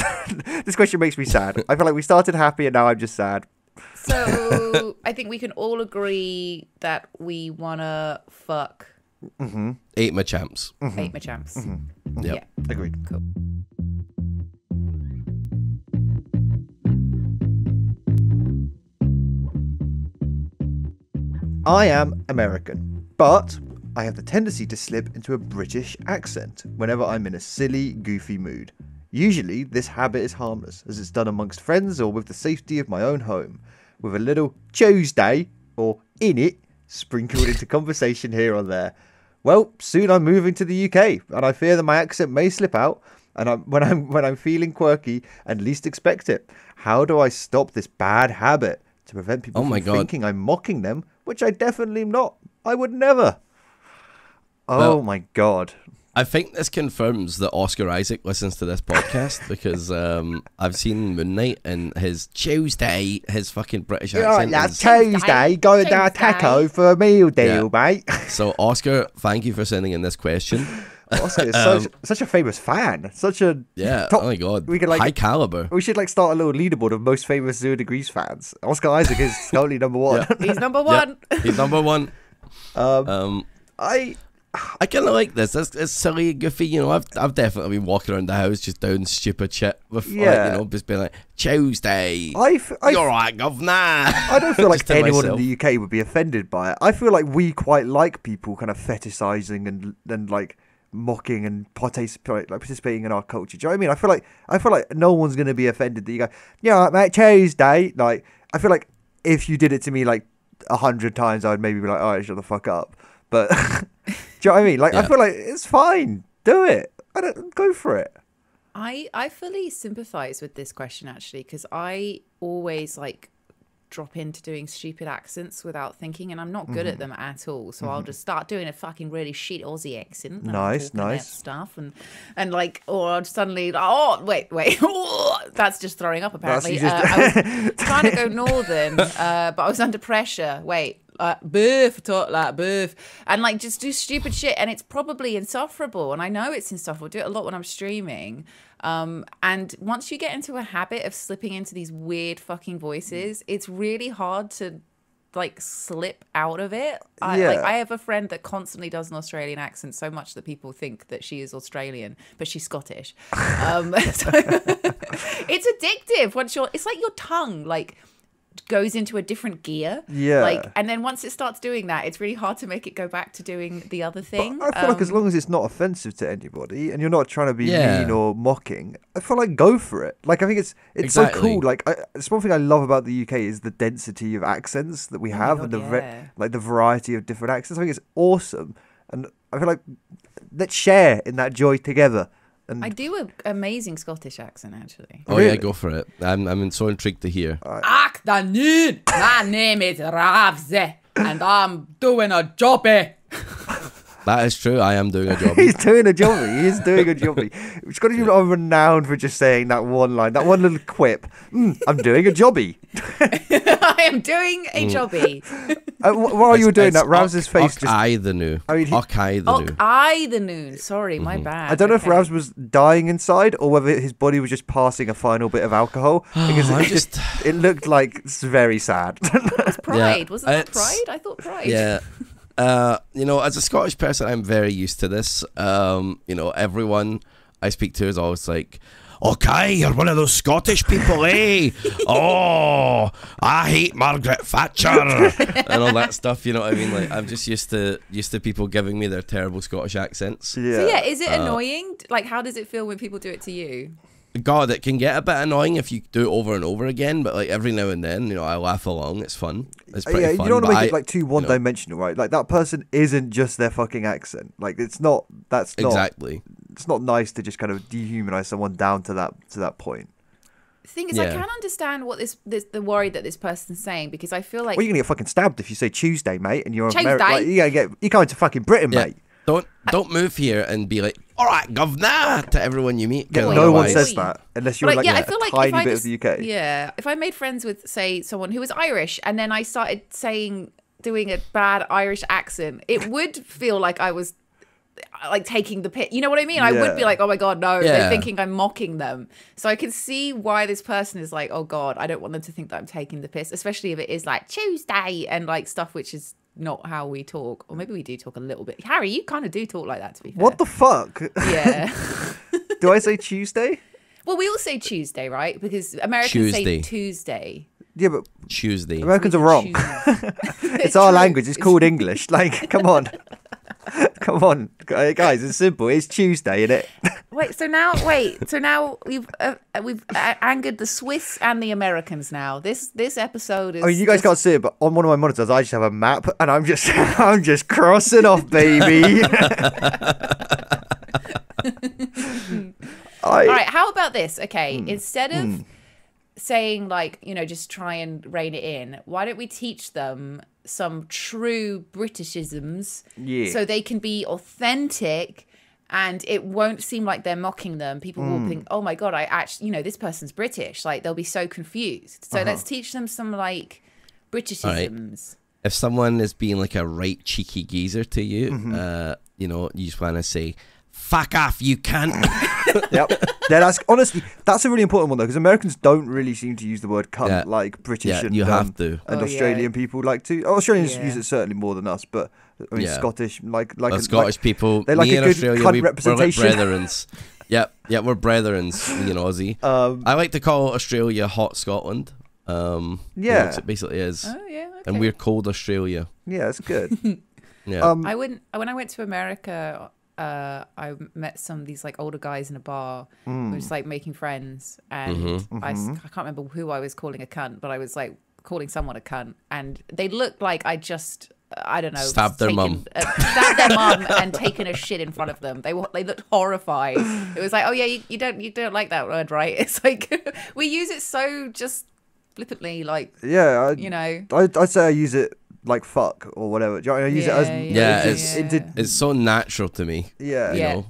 Speaker 2: This question makes me sad. I feel like we started happy and now I'm just sad.
Speaker 4: so I think we can all agree that we wanna fuck
Speaker 3: Ate my champs.
Speaker 4: eight Machamps.
Speaker 3: Yep.
Speaker 4: Yeah.
Speaker 2: Agreed.
Speaker 4: Cool.
Speaker 2: I am American, but I have the tendency to slip into a British accent whenever I'm in a silly, goofy mood. Usually, this habit is harmless, as it's done amongst friends or with the safety of my own home, with a little Tuesday or in it sprinkled into conversation here or there. Well, soon I'm moving to the UK, and I fear that my accent may slip out, and when I'm feeling quirky and least expect it. How do I stop this bad habit to prevent people
Speaker 3: Oh my
Speaker 2: from
Speaker 3: God.
Speaker 2: thinking I'm mocking them, which I definitely am not? I would never. Oh
Speaker 3: Well,
Speaker 2: my God.
Speaker 3: I think this confirms that Oscar Isaac listens to this podcast because I've seen Moon Knight and his Tuesday, his fucking British accent. is-
Speaker 2: Tuesday, going down taco for a meal deal,
Speaker 3: Yeah.
Speaker 2: mate.
Speaker 3: So, Oscar, thank you for sending in this question.
Speaker 2: Oscar is such a famous fan. Such a
Speaker 3: Yeah,
Speaker 2: top-
Speaker 3: oh my god,
Speaker 2: We could
Speaker 3: high caliber.
Speaker 2: We should start a little leaderboard of most famous 0 Degrees fans. Oscar Isaac is totally number one.
Speaker 3: Yeah.
Speaker 4: He's number one.
Speaker 3: Yep, he's number one.
Speaker 2: I
Speaker 3: I kind of like this. It's silly, goofy. You know, I've definitely been walking around the house just doing stupid shit with,
Speaker 2: Yeah.
Speaker 3: just being like Tuesday.
Speaker 2: I
Speaker 3: You're right, governor.
Speaker 2: I don't feel like
Speaker 3: Just to
Speaker 2: anyone
Speaker 3: myself.
Speaker 2: in the UK would be offended by it. I feel like we quite like people kind of fetishizing and like mocking and participating in our culture. Do you know what I mean? I feel like no one's gonna be offended that you go, yeah, right, mate, Tuesday. Like, I feel like if you did it to me like 100 times, I'd maybe be like, all right, shut the fuck up. But do you know what I mean? Like,
Speaker 3: Yeah.
Speaker 2: I feel like it's fine. Do it. I don't go for it.
Speaker 4: I fully sympathize with this question actually, because I always drop into doing stupid accents without thinking, and I'm not good at them at all. So I'll just start doing a fucking really shit Aussie accent. And I'm
Speaker 2: Nice,
Speaker 4: talking about
Speaker 2: nice.
Speaker 4: stuff, and or I'll suddenly wait, that's just throwing up apparently.
Speaker 2: That's you just-
Speaker 4: I was trying to go northern, but I was under pressure. Boof, talk like boof, and just do stupid shit, and it's probably insufferable, and I know it's insufferable. I do it a lot when I'm streaming, and once you get into a habit of slipping into these weird fucking voices, it's really hard to like slip out of it. I have a friend that constantly does an Australian accent so much that people think that she is Australian, but she's Scottish. So it's addictive it's like your tongue like goes into a different gear.
Speaker 2: Yeah.
Speaker 4: Like, and then once it starts doing that, it's really hard to make it go back to doing the other thing.
Speaker 2: But I feel like as long as it's not offensive to anybody and you're not trying to be mean or mocking, I feel like go for it. Like, I think it's exactly. So cool. Like, it's one thing I love about the UK is the density of accents that we have and the variety of different accents. I think it's awesome. And I feel like let's share in that joy together. And
Speaker 4: I do an amazing Scottish accent, actually.
Speaker 3: Oh, really? Yeah, go for it. I'm so intrigued to hear.
Speaker 4: Afternoon, my name is Ravs, and I'm doing a jobby.
Speaker 3: That is true. I am doing a jobby.
Speaker 2: He's doing a jobby. He is doing a jobby. Scottish people are renowned for just saying that one line, that one little quip. I'm doing a jobby.
Speaker 4: I am doing a jobby.
Speaker 2: While you were doing that, Ravs' face just...
Speaker 3: I the new.
Speaker 4: I the noon. Sorry, my bad.
Speaker 2: I don't know if Ravs was dying inside or whether his body was just passing a final bit of alcohol. Because it looked like it's very sad.
Speaker 4: It's pride. Wasn't that pride? I thought pride.
Speaker 3: Yeah. As a Scottish person, I'm very used to this. Everyone I speak to is always like, okay, you're one of those Scottish people, eh? Oh, I hate Margaret Thatcher and all that stuff. You know what I mean? Like, I'm just used to people giving me their terrible Scottish accents.
Speaker 2: Yeah.
Speaker 4: So yeah, is it annoying? Like, how does it feel when people do it to you?
Speaker 3: God, it can get a bit annoying if you do it over and over again, but like every now and then, I laugh along. It's fun. It's pretty fun.
Speaker 2: You don't want to make it like too one-dimensional, right? Like that person isn't just their fucking accent. Like it's not. That's not
Speaker 3: exactly.
Speaker 2: It's not nice to just kind of dehumanize someone down to that point.
Speaker 4: The thing is, I can understand what the worry that this person's saying, because I feel like
Speaker 2: you're gonna get fucking stabbed if you say Tuesday, mate, and you're
Speaker 4: Tuesday.
Speaker 2: Like, you're going to fucking Britain, mate.
Speaker 3: Don't move here and be like, all right, governor, to everyone you meet.
Speaker 2: Yeah, no one says that unless you're like
Speaker 4: I feel
Speaker 2: a
Speaker 4: like
Speaker 2: tiny bit of the UK.
Speaker 4: Yeah, if I made friends with, say, someone who was Irish, and then I started doing a bad Irish accent, it would feel like I was like taking the piss. You know what I mean? I would be like, oh my God, no, they're thinking I'm mocking them. So I can see why this person is like, oh God, I don't want them to think that I'm taking the piss, especially if it is like Tuesday and like stuff which is not how we talk. Or maybe we do talk a little bit. Harry, you kind of do talk like that, to be fair.
Speaker 2: What the fuck?
Speaker 4: Yeah.
Speaker 2: Do I say Tuesday?
Speaker 4: Well, we all say Tuesday, right? Because Americans say Tuesday.
Speaker 2: Yeah, but
Speaker 3: Tuesday.
Speaker 2: Americans are wrong. It's our language. It's called English. Like, come on. Come on, guys, it's simple. It's Tuesday, isn't it?
Speaker 4: So now we've angered the Swiss and the Americans. Now this episode is.
Speaker 2: I mean, you guys can't see it, but on one of my monitors, I just have a map, and I'm just crossing off, baby.
Speaker 4: All right, how about this? Okay, instead of saying like, just try and rein it in, why don't we teach them some true British-isms so they can be authentic and it won't seem like they're mocking them. People will think, oh my God, I actually, this person's British. Like, they'll be so confused. So let's teach them some like British-isms.
Speaker 3: Right. If someone is being like a right cheeky geezer to you, you just want to say, fuck off, you cunt.
Speaker 2: Yep. Yeah, that's a really important one though, because Americans don't really seem to use the word cunt like British and Australian people like to. Australians use it certainly more than us, but I mean Scottish
Speaker 3: Scottish people. They like a good cunt representation. We're like brethrens. Yep, we're brethrens. Aussie. I like to call Australia hot Scotland. It basically is.
Speaker 4: Oh yeah. Okay.
Speaker 3: And we're cold Australia.
Speaker 2: Yeah, it's good.
Speaker 3: Yeah.
Speaker 4: When I went to America, I met some of these like older guys in a bar who were just like making friends, and I can't remember who I was calling a cunt, but I was like calling someone a cunt, and they looked like I don't know,
Speaker 3: stabbed their mum
Speaker 4: and taken a shit in front of them. They looked horrified. It was like, oh yeah, you don't like that word, right? It's like we use it so just flippantly, like
Speaker 2: I'd say I use it like fuck or whatever. Do you know what I mean? I use it as
Speaker 3: it's so natural to me.
Speaker 2: Yeah,
Speaker 3: you know?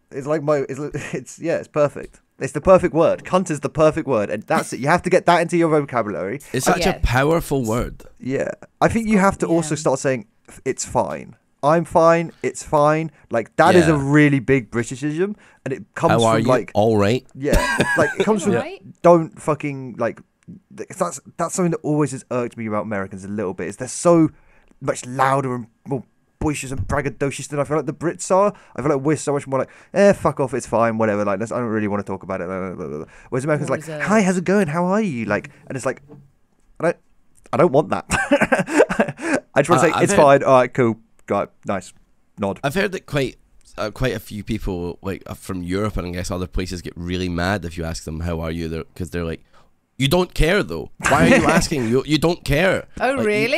Speaker 2: It's like it's perfect. It's the perfect word. Cunt is the perfect word, and that's it. You have to get that into your vocabulary.
Speaker 3: It's such a powerful word.
Speaker 2: Yeah, I think you have to also start saying it's fine. I'm fine. It's fine. Like that is a really big Britishism, and it comes from like
Speaker 3: all right.
Speaker 2: Yeah, like it comes from don't fucking like that's something that always has irked me about Americans a little bit. Is they're so much louder and more boisterous and braggadocious than I feel like the Brits are. I feel like we're so much more like, fuck off, it's fine, whatever. Like, I don't really want to talk about it. Whereas Americans are like, hi, how's it going? How are you? Like, and it's like, I don't want that. I just want to say it's fine. All right, cool, got it, nice, nod.
Speaker 3: I've heard that quite a few people like from Europe and I guess other places get really mad if you ask them how are you, because they're like, you don't care though. Why are you asking? You don't care.
Speaker 4: Oh,
Speaker 3: like,
Speaker 4: really?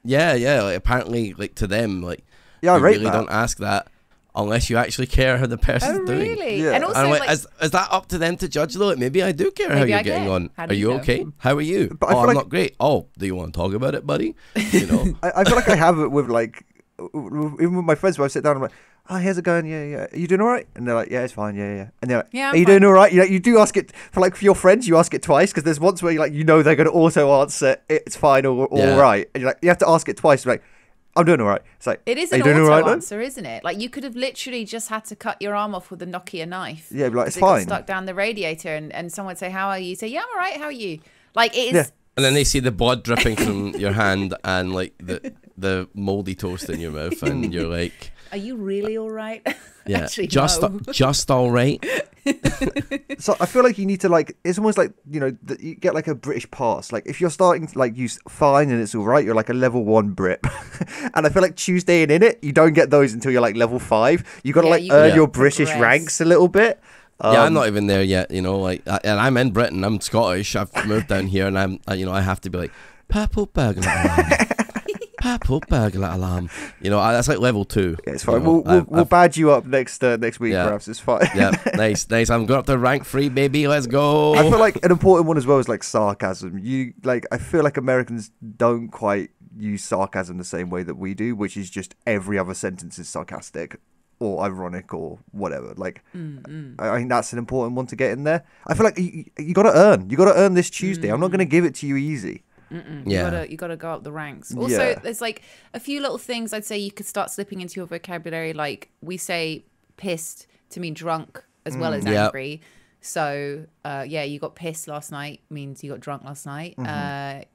Speaker 3: Yeah. Like, apparently, like to them, like
Speaker 2: yeah, I
Speaker 3: you
Speaker 2: rate
Speaker 3: really
Speaker 2: that.
Speaker 3: don't ask that unless you actually care how the person's doing.
Speaker 4: Really?
Speaker 2: Yeah.
Speaker 4: And also,
Speaker 3: And I'm
Speaker 4: like,
Speaker 3: is that up to them to judge though? Like, maybe I do care how
Speaker 4: Maybe
Speaker 3: you're
Speaker 4: I
Speaker 3: getting
Speaker 4: care.
Speaker 3: on.
Speaker 4: How do
Speaker 3: Are
Speaker 4: you
Speaker 3: you
Speaker 4: know?
Speaker 3: okay? How are you?
Speaker 2: But I feel
Speaker 3: I'm
Speaker 2: like-
Speaker 3: not great. Oh, do you want to talk about it, buddy? You know.
Speaker 2: I feel like I have it with like, even with my friends where I sit down, I'm like, oh, how's it going? Yeah. Are you doing all right? And they're like, yeah, it's fine. Yeah. And they're like,
Speaker 4: Yeah, I'm
Speaker 2: are you
Speaker 4: fine.
Speaker 2: doing all right? You do ask it for your friends. You ask it twice because there's once where they're going to also answer it's fine or all
Speaker 3: Yeah.
Speaker 2: right, and you're like, you have to ask it twice. You're like, I'm doing all right. It's like,
Speaker 4: it is
Speaker 2: are
Speaker 4: an
Speaker 2: you doing all
Speaker 4: auto
Speaker 2: right, then?
Speaker 4: answer, isn't it? Like, you could have literally just had to cut your arm off with a Nokia knife.
Speaker 2: Yeah, be like,
Speaker 4: 'cause
Speaker 2: it's
Speaker 4: it got
Speaker 2: fine.
Speaker 4: stuck down the radiator, and someone would say, "How are you?" You say, "Yeah, I'm all right. How are you?" Like, it is.
Speaker 2: Yeah.
Speaker 3: And then they see the blood dripping from your hand and like the moldy toast in your mouth, and you're like,
Speaker 4: Are you really all right?
Speaker 3: yeah,
Speaker 4: Actually,
Speaker 3: just
Speaker 4: no.
Speaker 3: just all right.
Speaker 2: So I feel like you need to it's almost like, that you get like a British pass. Like if you're starting to use fine and it's all right, you're like a level 1 Brit. And I feel like Tuesday and in it, you don't get those until you're like level 5. You got to
Speaker 4: Yeah, you
Speaker 2: earn
Speaker 3: gotta
Speaker 2: your British
Speaker 4: progress.
Speaker 2: ranks a little bit.
Speaker 3: Yeah, I'm not even there yet, and I'm in Britain, I'm Scottish, I've moved down here, and I have to be like, purple burger alarm, purple burger alarm, that's like level 2.
Speaker 2: Yeah, it's fine. We'll badge you up next week,
Speaker 3: Yeah.
Speaker 2: perhaps. It's fine.
Speaker 3: Yeah, nice. I'm going up to rank 3, baby, let's go.
Speaker 2: I feel like an important one as well is like sarcasm. I feel like Americans don't quite use sarcasm the same way that we do, which is just every other sentence is sarcastic or ironic or whatever. Like, I think that's an important one to get in there. I feel like you got to earn. You got to earn this Tuesday. I'm not going to give it to you easy.
Speaker 3: Yeah.
Speaker 4: You gotta go up the ranks. Also,
Speaker 2: Yeah.
Speaker 4: there's like a few little things I'd say you could start slipping into your vocabulary. Like, we say pissed to mean drunk as well as
Speaker 3: Yep.
Speaker 4: angry. So you got pissed last night means you got drunk last night.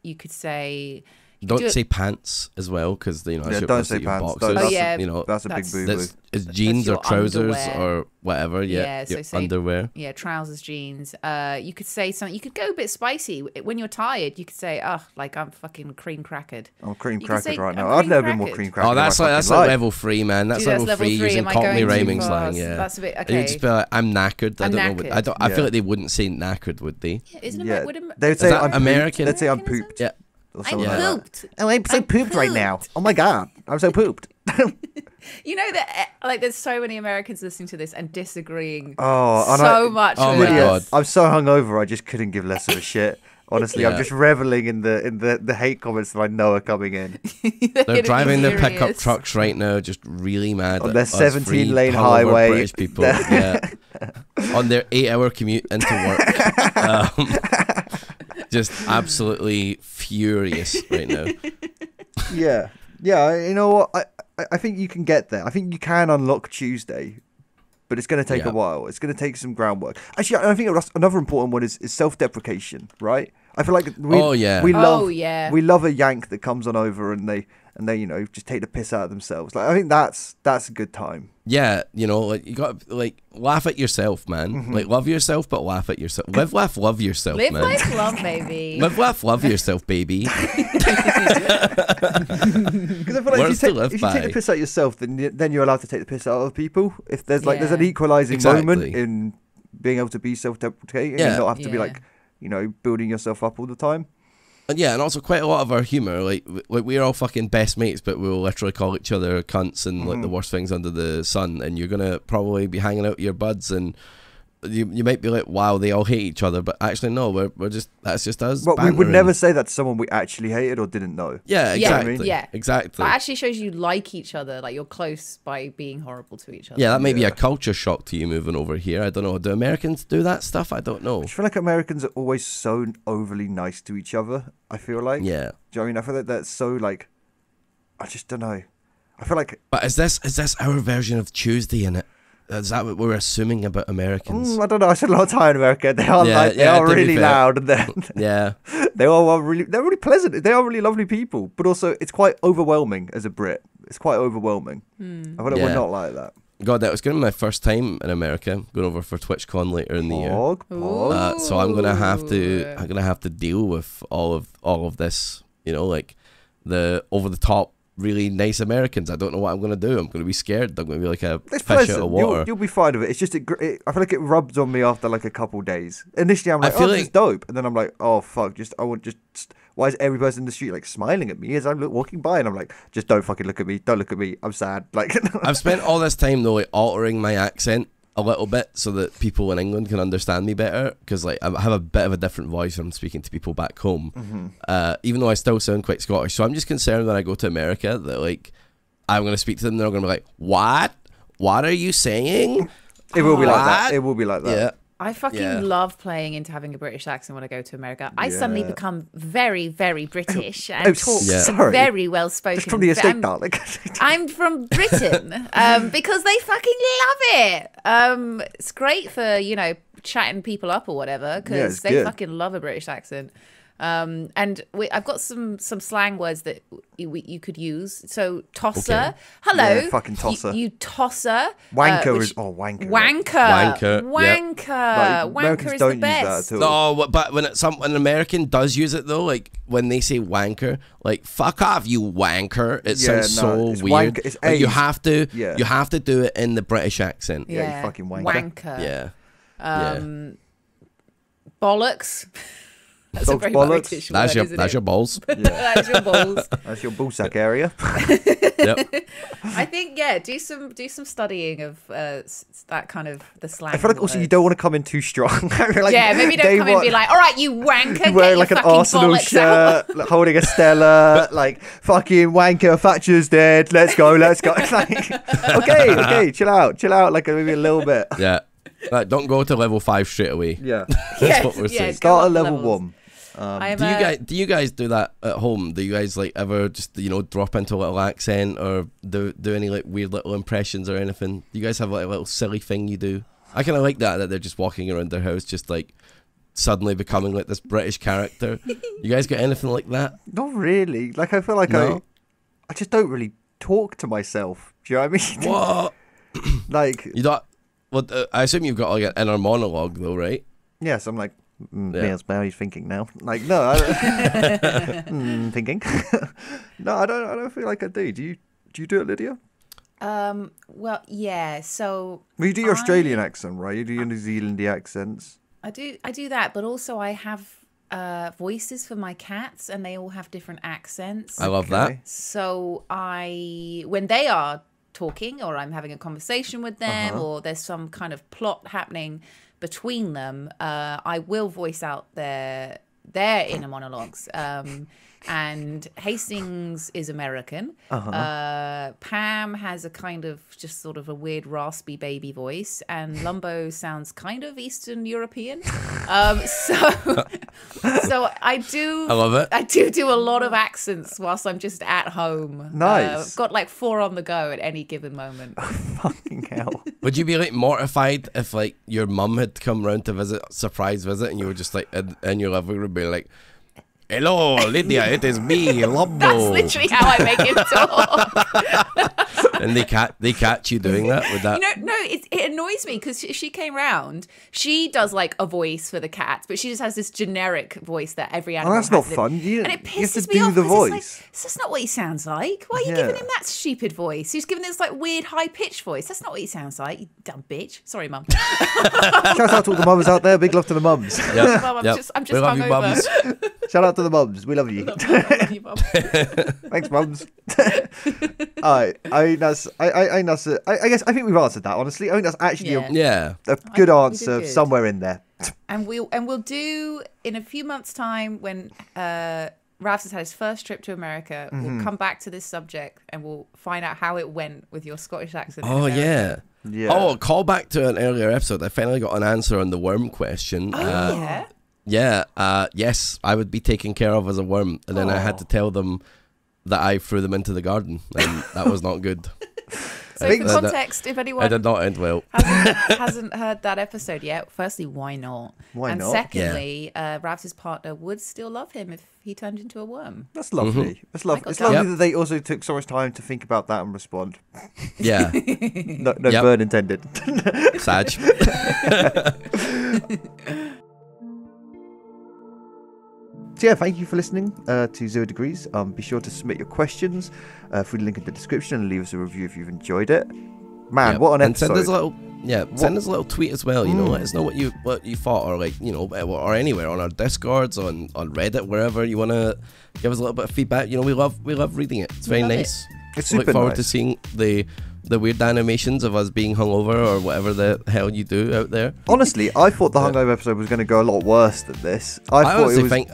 Speaker 4: You could say
Speaker 3: Don't say pants as well, because
Speaker 2: don't say pants. That's a big boo-boo.
Speaker 3: It's jeans
Speaker 4: your
Speaker 3: or trousers
Speaker 4: underwear.
Speaker 3: or whatever.
Speaker 4: Yeah, so
Speaker 3: your
Speaker 4: say-
Speaker 3: underwear.
Speaker 4: Yeah, trousers, jeans. You could say something. You could go a bit spicy when you're tired. You could say, like I'm fucking cream crackered.
Speaker 2: I'm cream
Speaker 4: You can
Speaker 2: crackered
Speaker 4: say,
Speaker 2: right
Speaker 4: "I'm
Speaker 2: now. I've
Speaker 4: cream
Speaker 2: never been more
Speaker 4: crackered."
Speaker 2: cream crackered.
Speaker 3: Oh, that's
Speaker 2: in my
Speaker 3: like
Speaker 2: fucking life.
Speaker 3: level 3, man. That's
Speaker 4: Dude, that's
Speaker 3: level 3
Speaker 4: level 3.
Speaker 3: using
Speaker 4: Am I
Speaker 3: Cockney
Speaker 4: going too
Speaker 3: rhyming
Speaker 4: fast?
Speaker 3: slang. Yeah,
Speaker 4: That's a bit
Speaker 3: You
Speaker 4: okay.
Speaker 3: would just be like, I'm knackered. I
Speaker 4: I'm
Speaker 3: don't know.
Speaker 4: knackered.
Speaker 3: I
Speaker 2: Yeah.
Speaker 3: feel like they wouldn't say knackered, would they?
Speaker 4: Isn't it?
Speaker 2: Yeah,
Speaker 4: Would
Speaker 2: they would
Speaker 3: Is
Speaker 2: say
Speaker 3: that
Speaker 2: I'm
Speaker 3: American?
Speaker 2: They'd say I'm
Speaker 4: Americanism?
Speaker 2: pooped.
Speaker 3: Yeah.
Speaker 2: Or
Speaker 4: I'm
Speaker 2: something like that.
Speaker 4: pooped.
Speaker 2: Oh, I'm so
Speaker 4: I'm
Speaker 2: pooped right now.
Speaker 4: pooped.
Speaker 2: Oh my god, I'm so pooped.
Speaker 4: You know that there's so many Americans listening to this and disagreeing
Speaker 2: Oh, and
Speaker 4: so much.
Speaker 3: Oh
Speaker 4: with
Speaker 3: my
Speaker 4: us.
Speaker 3: God.
Speaker 2: I'm so hungover. I just couldn't give less of a shit. Honestly, I'm
Speaker 3: Yeah.
Speaker 2: just reveling in the hate comments that I know are coming in.
Speaker 3: They're driving their pickup
Speaker 4: Furious.
Speaker 3: trucks right now, just really mad.
Speaker 2: On
Speaker 3: at
Speaker 2: their
Speaker 3: us
Speaker 2: 17-lane
Speaker 3: free, hungover
Speaker 2: highway.
Speaker 3: British people, yeah, on their 8-hour commute into work, just absolutely furious right now.
Speaker 2: Yeah, you know what? I think you can get there. I think you can unlock Tuesday, but it's going to take
Speaker 3: Yeah.
Speaker 2: a while. It's going to take some groundwork. Actually, I think another important one is self-deprecation, right? I feel like we love a yank that comes on over and they just take the piss out of themselves. Like, I think that's a good time.
Speaker 3: Yeah, like you got to laugh at yourself, man. Like love yourself, but laugh at yourself. Live, laugh, love yourself,
Speaker 4: Live
Speaker 3: man.
Speaker 4: life, love, baby.
Speaker 3: Live, laugh, love yourself, baby.
Speaker 2: Because I feel like
Speaker 3: Words to live
Speaker 2: if you take the
Speaker 3: by.
Speaker 2: piss out yourself, then you're allowed to take the piss out of people. If there's there's an
Speaker 4: Yeah.
Speaker 2: equalizing moment
Speaker 3: Exactly.
Speaker 2: in being able to be self-deprecating
Speaker 3: Yeah.
Speaker 2: and not have to be
Speaker 4: Yeah.
Speaker 2: building yourself up all the time.
Speaker 3: And yeah, and also quite a lot of our humor, like we're all fucking best mates, but we'll literally call each other cunts and like the worst things under the sun. And you're gonna probably be hanging out with your buds, and you might be like, wow, they all hate each other, but actually no, we're just that's just us.
Speaker 2: But we would
Speaker 3: bantering.
Speaker 2: never say that to someone we actually hated or didn't know.
Speaker 3: Yeah,
Speaker 4: Yeah,
Speaker 3: exactly.
Speaker 4: yeah.
Speaker 3: Exactly.
Speaker 4: That actually shows you like each other, like you're close by being horrible to each other.
Speaker 3: Yeah, that may be
Speaker 2: Yeah.
Speaker 3: a culture shock to you moving over here. I don't know. Do Americans do that stuff? I don't know.
Speaker 2: I feel like Americans are always so overly nice to each other. I feel like.
Speaker 3: Yeah.
Speaker 2: Do you know what I mean? I feel like that's so I just don't know. I feel like
Speaker 3: But is this our version of Tuesday in it? Is that what we're assuming about Americans?
Speaker 2: I don't know. I spent a lot of time in America. They are
Speaker 3: to be
Speaker 2: really
Speaker 3: fair.
Speaker 2: loud, and
Speaker 3: Yeah.
Speaker 2: they're really pleasant. They are really lovely people, but also it's quite overwhelming as a Brit. It's quite overwhelming. I feel like we're
Speaker 3: Yeah.
Speaker 2: not like that.
Speaker 3: God, that was going to be my first time in America, going over for TwitchCon later in the year.
Speaker 2: Pog.
Speaker 3: So I'm gonna have to deal with all of this, like the over the top, really nice Americans. I don't know what I'm gonna do. I'm gonna be scared. I'm gonna be like a
Speaker 2: It's
Speaker 3: fish out
Speaker 2: pleasant.
Speaker 3: of water.
Speaker 2: You'll be fine with it. It's just I feel like it rubs on me after like a couple days. Initially, I'm like,
Speaker 3: I feel
Speaker 2: this is
Speaker 3: like-
Speaker 2: dope, and then I'm like, oh fuck, why is every person in the street like smiling at me as I'm walking by? And I'm like, just don't fucking look at me. Don't look at me. I'm sad. Like,
Speaker 3: I've spent all this time though, like altering my accent a little bit so that people in England can understand me better, because like I have a bit of a different voice when I'm speaking to people back home, even though I still sound quite Scottish. So I'm just concerned when I go to America that like I'm going to speak to them, they're going to be like, what are you saying?
Speaker 2: it will be like
Speaker 3: What?
Speaker 2: that. It will be like that.
Speaker 3: Yeah.
Speaker 4: I fucking
Speaker 3: Yeah.
Speaker 4: love playing into having a British accent when I go to America. I suddenly
Speaker 2: Yeah.
Speaker 4: become very, very British and
Speaker 2: Oh,
Speaker 4: talk
Speaker 2: sorry.
Speaker 4: very well spoken.
Speaker 2: It's from the estate,
Speaker 4: I'm,
Speaker 2: darling.
Speaker 4: I'm from Britain because they fucking love it. It's great for, chatting people up or whatever,
Speaker 2: it's
Speaker 4: because they
Speaker 2: good.
Speaker 4: fucking love a British accent. And I've got some slang words that you could use. So tosser,
Speaker 3: Okay.
Speaker 4: hello,
Speaker 2: Yeah, fucking tosser.
Speaker 4: You tosser.
Speaker 2: Wanker
Speaker 4: which-
Speaker 2: is wanker.
Speaker 4: Wanker.
Speaker 3: Wanker,
Speaker 2: Like,
Speaker 4: Wanker
Speaker 2: Americans
Speaker 4: is
Speaker 2: don't
Speaker 4: the
Speaker 2: use
Speaker 4: best.
Speaker 2: that at all.
Speaker 3: No, but when an American does use it though, like when they say wanker, like fuck off, you wanker. It
Speaker 2: Yeah,
Speaker 3: sounds
Speaker 2: no,
Speaker 3: so
Speaker 2: it's
Speaker 3: weird.
Speaker 2: wanker, it's
Speaker 3: Like, you
Speaker 2: A's.
Speaker 3: have to,
Speaker 2: Yeah.
Speaker 3: you have to do it in the British accent.
Speaker 2: Yeah, you fucking wanker.
Speaker 4: Wanker.
Speaker 3: Yeah.
Speaker 4: Bollocks. That's a
Speaker 2: Dog's
Speaker 4: very
Speaker 2: bollocks.
Speaker 4: British word,
Speaker 3: That's
Speaker 4: isn't
Speaker 3: your
Speaker 4: it?
Speaker 3: balls.
Speaker 4: That's your balls.
Speaker 2: That's your ballsack area.
Speaker 3: Yep.
Speaker 4: I think do some studying of that kind of the slang.
Speaker 2: I feel like also you
Speaker 4: words.
Speaker 2: don't want to come in too strong. Like,
Speaker 4: Yeah, maybe don't
Speaker 2: day
Speaker 4: come in and be
Speaker 2: one-
Speaker 4: like, all right, you wanker, get
Speaker 2: wearing
Speaker 4: your
Speaker 2: like an
Speaker 4: fucking
Speaker 2: Arsenal
Speaker 4: bollocks out.
Speaker 2: shirt, like, holding a Stella, like fucking wanker, Thatcher's dead. Let's go. Like, okay, chill out, like maybe a little bit.
Speaker 3: Yeah. Like, don't go to level 5 straight away.
Speaker 2: Yeah,
Speaker 3: That's what we're saying.
Speaker 4: go
Speaker 2: start
Speaker 4: up
Speaker 2: at level
Speaker 4: levels.
Speaker 2: 1.
Speaker 4: I'm,
Speaker 3: Do you guys do that at home? Do you guys like ever just drop into a little accent or do any like weird little impressions or anything? Do you guys have like a little silly thing you do? I kind of like that they're just walking around their house just like suddenly becoming like this British character. You guys got anything like that?
Speaker 2: Not really. Like I feel like
Speaker 3: No?
Speaker 2: I just don't really talk to myself. Do you know what I mean?
Speaker 3: What?
Speaker 2: Like,
Speaker 3: You don't? Well, I assume you've got like an inner monologue though, right?
Speaker 2: yes, I'm like,
Speaker 3: Yeah.
Speaker 2: yes, how are you thinking now? Like, no, I don't, thinking. No, I don't feel like I do. Do you do it, Lydia?
Speaker 4: well, yeah. So
Speaker 2: Well, you do your Australian accent, right? You do your New Zealandy accents.
Speaker 4: I do that, but also I have voices for my cats, and they all have different accents.
Speaker 3: I love
Speaker 2: Okay.
Speaker 3: that.
Speaker 4: So when they are talking, or I'm having a conversation with them, or there's some kind of plot happening between them, I will voice out their inner monologues. And Hastings is American. Pam has a kind of just sort of a weird raspy baby voice, and Lumbo sounds kind of Eastern European. So I do.
Speaker 3: I love it.
Speaker 4: I do a lot of accents whilst I'm just at home.
Speaker 2: Nice.
Speaker 4: I've got like 4 on the go at any given moment.
Speaker 2: Fucking hell.
Speaker 3: Would you be like mortified if like your mum had come round to visit, surprise visit, and you were just like in your living room being like, "Hello, Lydia, it is me, Lumbo."
Speaker 4: That's literally how I make him talk.
Speaker 3: And they catch you doing that with that.
Speaker 4: No, it annoys me because she came round. She does like a voice for the cats, but she just has this generic voice that every animal
Speaker 2: that's not
Speaker 4: has.
Speaker 2: fun.
Speaker 4: And it
Speaker 2: You have to
Speaker 4: pisses me
Speaker 2: do
Speaker 4: off
Speaker 2: the
Speaker 4: 'cause
Speaker 2: voice.
Speaker 4: It's like, that's not what he sounds like. Why are you
Speaker 2: Yeah.
Speaker 4: giving him that stupid voice? He's giving this like weird high pitched voice. That's not what he sounds like. You dumb bitch. Sorry, mum.
Speaker 2: Shout out to all the mums out there. Big love to the mums.
Speaker 3: Yep,
Speaker 4: Mum, I'm
Speaker 3: yep.
Speaker 4: just
Speaker 3: We love you,
Speaker 4: hungover.
Speaker 3: mums.
Speaker 2: Shout out to the mums. We love you.
Speaker 4: Love you, Mum.
Speaker 2: Thanks, mums. Alright, I guess I think we've answered that. Honestly, I think that's actually
Speaker 4: Yeah.
Speaker 3: Yeah.
Speaker 2: a good
Speaker 4: did
Speaker 2: answer
Speaker 4: good.
Speaker 2: somewhere in there.
Speaker 4: And we'll do in a few months' time when Ravs has had his first trip to America.
Speaker 2: Mm-hmm.
Speaker 4: We'll come back to this subject and we'll find out how it went with your Scottish accent. in
Speaker 3: Oh
Speaker 4: America.
Speaker 3: yeah.
Speaker 2: Yeah.
Speaker 3: Oh, call back to an earlier episode. I finally got an answer on the worm question.
Speaker 4: Yeah.
Speaker 3: Yes, I would be taken care of as a worm, and then I had to tell them that I threw them into the garden, and that was not good.
Speaker 4: So for context, if
Speaker 3: I
Speaker 4: anyone
Speaker 3: did not end well.
Speaker 4: hasn't heard that episode yet, firstly, why not?
Speaker 2: Why not?
Speaker 4: Secondly, Ravs' partner would still love him if he turned into a worm.
Speaker 2: That's lovely. It's lovely. It's
Speaker 4: Michael
Speaker 2: lovely that they also took so much time to think about that and respond.
Speaker 3: Yeah.
Speaker 2: No burn intended.
Speaker 3: Sag.
Speaker 2: So yeah, thank you for listening to 0 Degrees. Be sure to submit your questions through the link in the description and leave us a review if you've enjoyed it. Man, what an episode!
Speaker 3: And send us a little tweet as well. You know, let us know what you thought, or like, you know, or anywhere on our Discords, on Reddit, wherever you want to give us a little bit of feedback. You know, we love reading it. It's very nice.
Speaker 2: It's
Speaker 3: Look
Speaker 2: super
Speaker 3: forward
Speaker 2: nice
Speaker 3: to seeing the weird animations of us being hungover or whatever the hell you do out there.
Speaker 2: Honestly, I thought the hungover episode was going to go a lot worse than this. I thought
Speaker 3: honestly
Speaker 2: it was...
Speaker 3: think,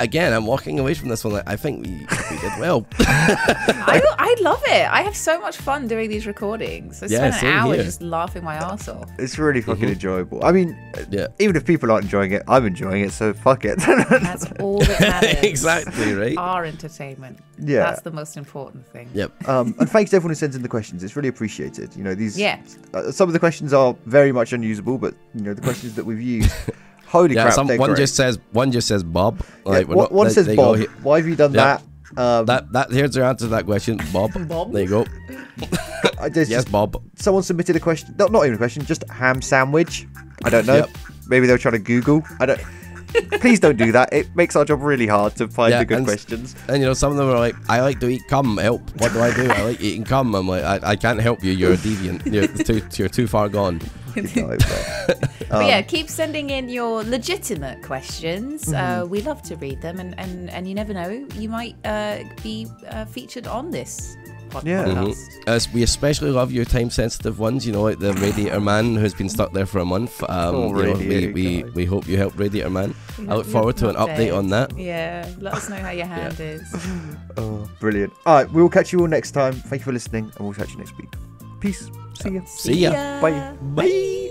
Speaker 3: again, I'm walking away from this one. I think we did well.
Speaker 4: I love it. I have so much fun doing these recordings. I spent an
Speaker 3: same
Speaker 4: hour
Speaker 3: here.
Speaker 4: just laughing my ass off.
Speaker 2: It's really fucking enjoyable. I mean, even if people aren't enjoying it, I'm enjoying it, so fuck it.
Speaker 4: That's all that matters.
Speaker 3: Exactly, right?
Speaker 4: Our entertainment.
Speaker 2: Yeah.
Speaker 4: That's the most important thing.
Speaker 3: Yep.
Speaker 2: And thanks to everyone who sends in the questions. It's really appreciated. You know, these.
Speaker 4: Yeah.
Speaker 2: Some of the questions are very much unusable, but you know, the questions that we've used, holy crap, they're
Speaker 3: one
Speaker 2: great.
Speaker 3: just says Bob.
Speaker 2: Yeah, one says Bob. Why have you done that?
Speaker 3: Here's your answer to that question, Bob.
Speaker 4: Bob.
Speaker 3: There you go. Yes, Bob.
Speaker 2: Someone submitted a question. Not even a question, just ham sandwich. I don't know.
Speaker 3: Yep.
Speaker 2: Maybe they were trying to Google. I don't. Please don't do that. It makes our job really hard to find the good questions.
Speaker 3: And you know, some of them are like, I like to eat cum. Help. What do I do? I like eating cum. I'm like, I can't help you. You're a deviant. You're too far gone.
Speaker 4: But yeah, keep sending in your legitimate questions. We love to read them, and you never know, you might be featured on this podcast.
Speaker 3: We especially love your time-sensitive ones. You know, like the Radiator Man who's been stuck there for a month. We hope you help Radiator Man. I look forward to an update on that.
Speaker 4: Yeah, let us know how your hand is.
Speaker 2: Oh, brilliant! All right, we will catch you all next time. Thank you for listening, and we'll catch you next week. Peace. See ya.
Speaker 3: See ya.
Speaker 2: Bye.
Speaker 3: Bye.